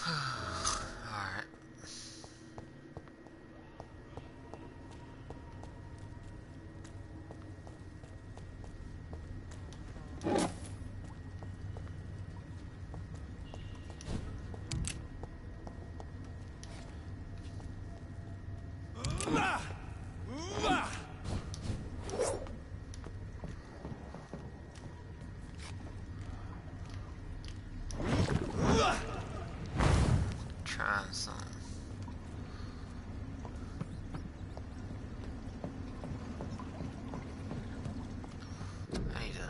Alright. Trying something. I need to...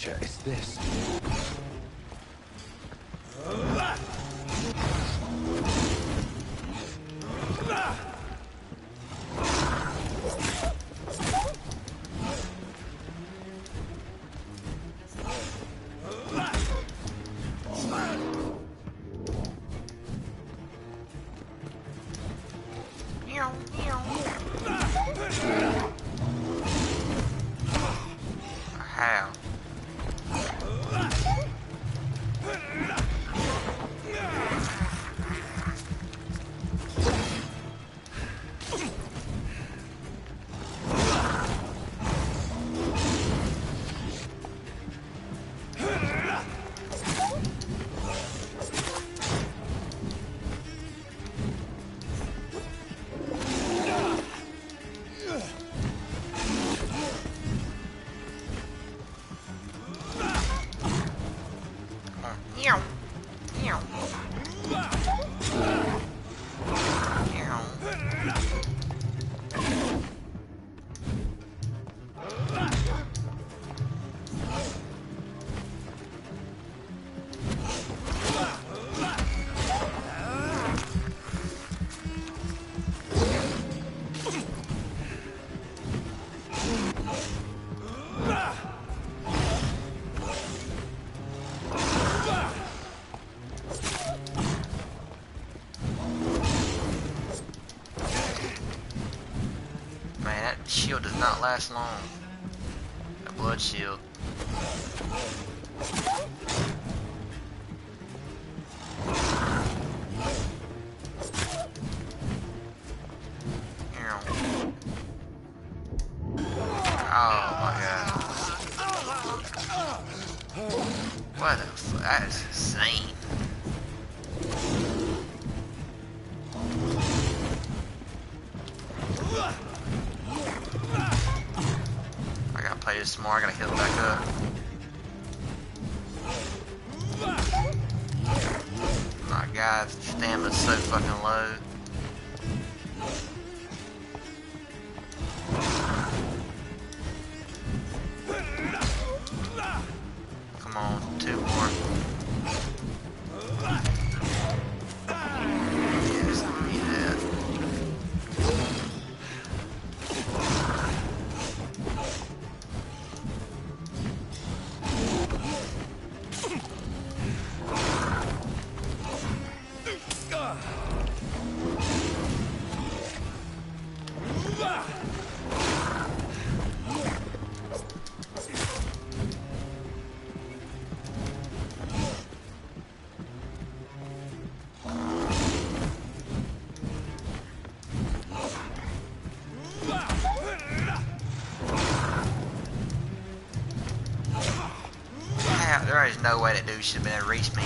creature is this? How? Meow. Meow. Man, that shield does not last long. That blood shield. Oh my god. What the fuck? That is insane. I gotta play this more, I gotta heal back up. My god, stamina's so fucking low. Come on, 2 more. Yes, I need that. There is no way that dude should have been able to reach me.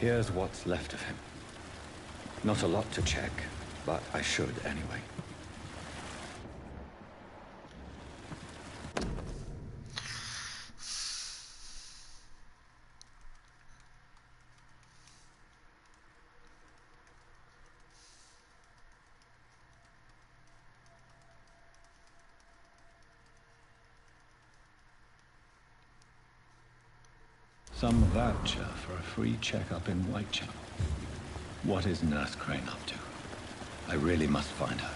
Here's what's left of him. Not a lot to check, but I should anyway. Some voucher for a free checkup in Whitechapel. What is Nurse Crane up to? I really must find her.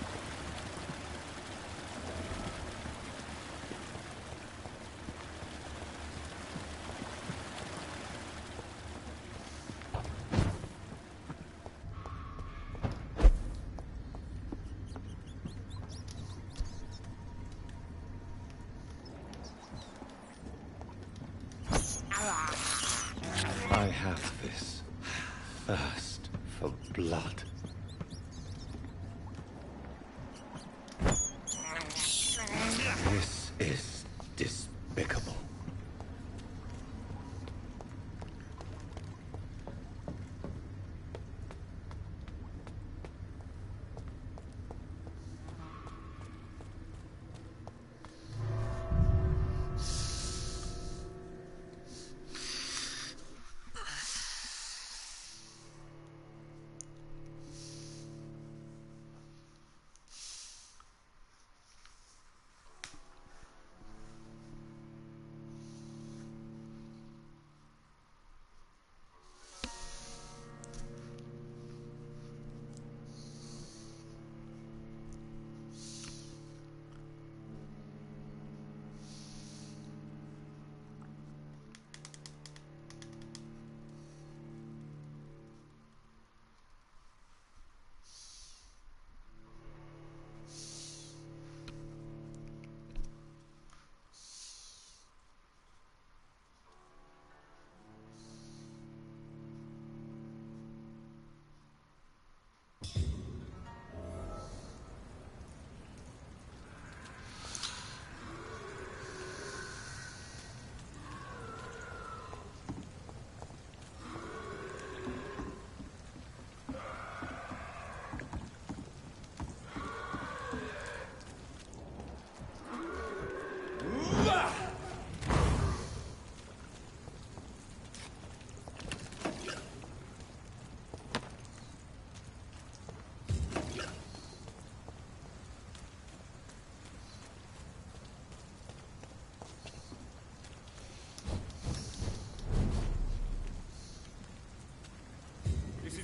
I have this thirst for blood. This is despicable.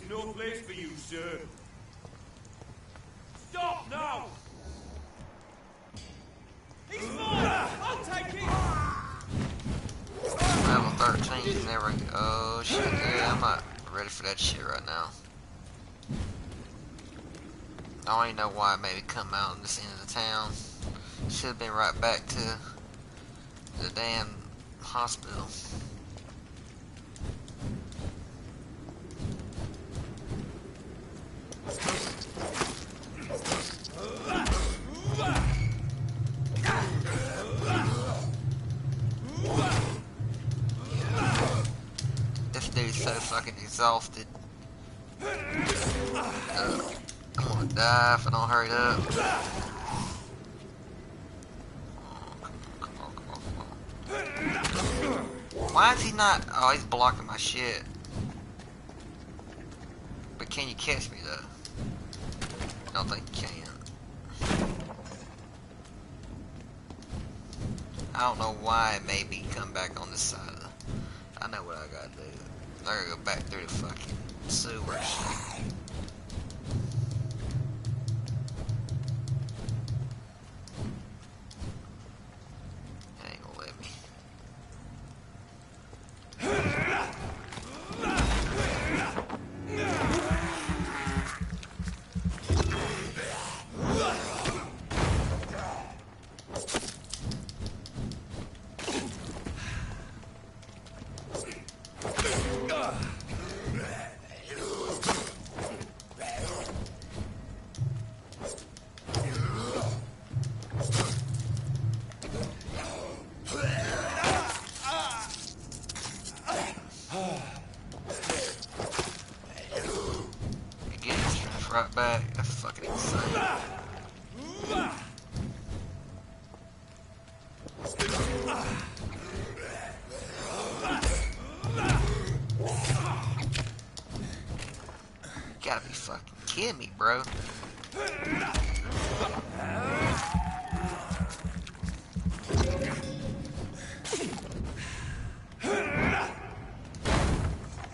No place for you, sir. Stop now! He's mine! I'll take him! Level 13, there we go. Oh shit, yeah, I'm not ready for that shit right now. I don't even know why it made me come out in this end of the town. Should have been right back to the damn hospital. This dude's so fucking exhausted. I'm gonna die if I don't hurry up. Why is he not? Oh, he's blocking my shit. But can you catch me though? I don't think you can. I don't know why it made me come back on this side. I know what I gotta do. I gotta go back through the fucking sewers. It ain't gonna let me. kidding me, bro.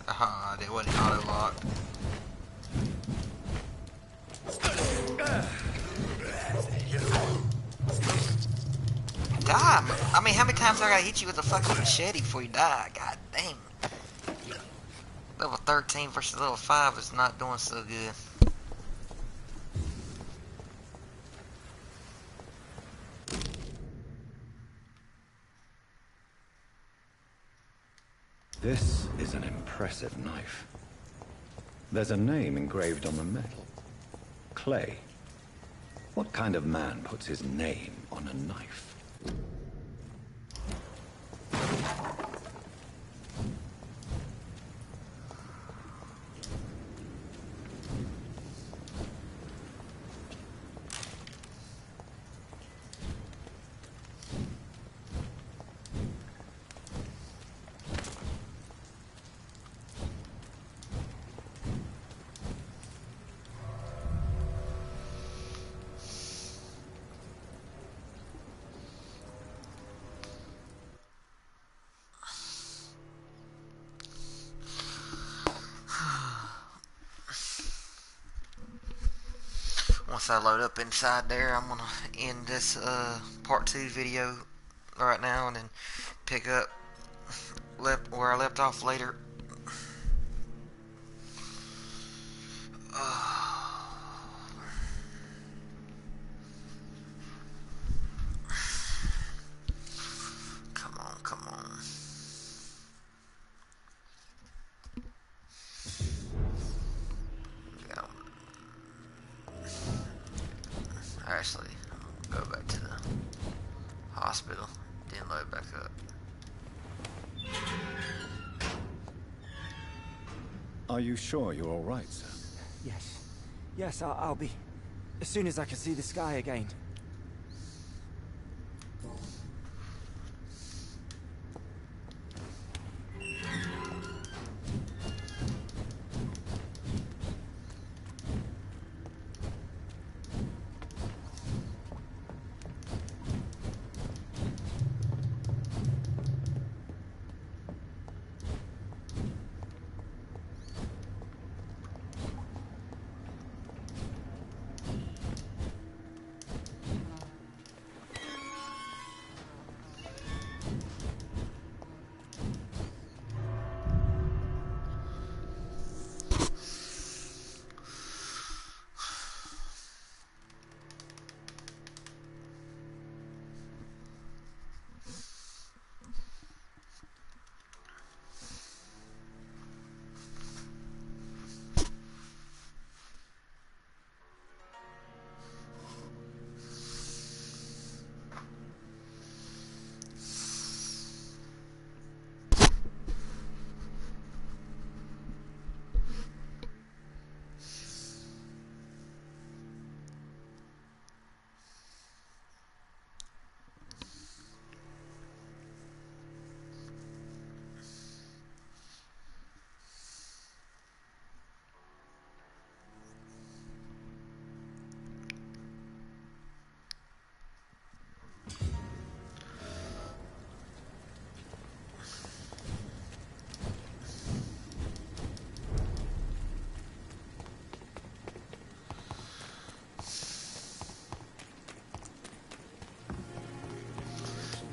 Ah, that wasn't auto-locked. Die! I mean, how many times I gotta hit you with a fucking machete before you die? God dang. Level 13 versus level 5 is not doing so good. This is an impressive knife. There's a name engraved on the metal. Clay. What kind of man puts his name on a knife? Once I load up inside there, I'm gonna end this part 2 video right now and then pick up where I left off later. Come on, come on. Actually, go back to the hospital, then load back up. Are you sure you're all right, sir? Yes. Yes, I'll be. As soon as I can see the sky again.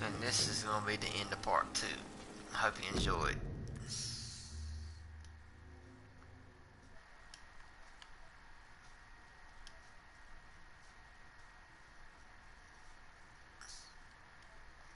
And this is going to be the end of part 2. Hope you enjoyed.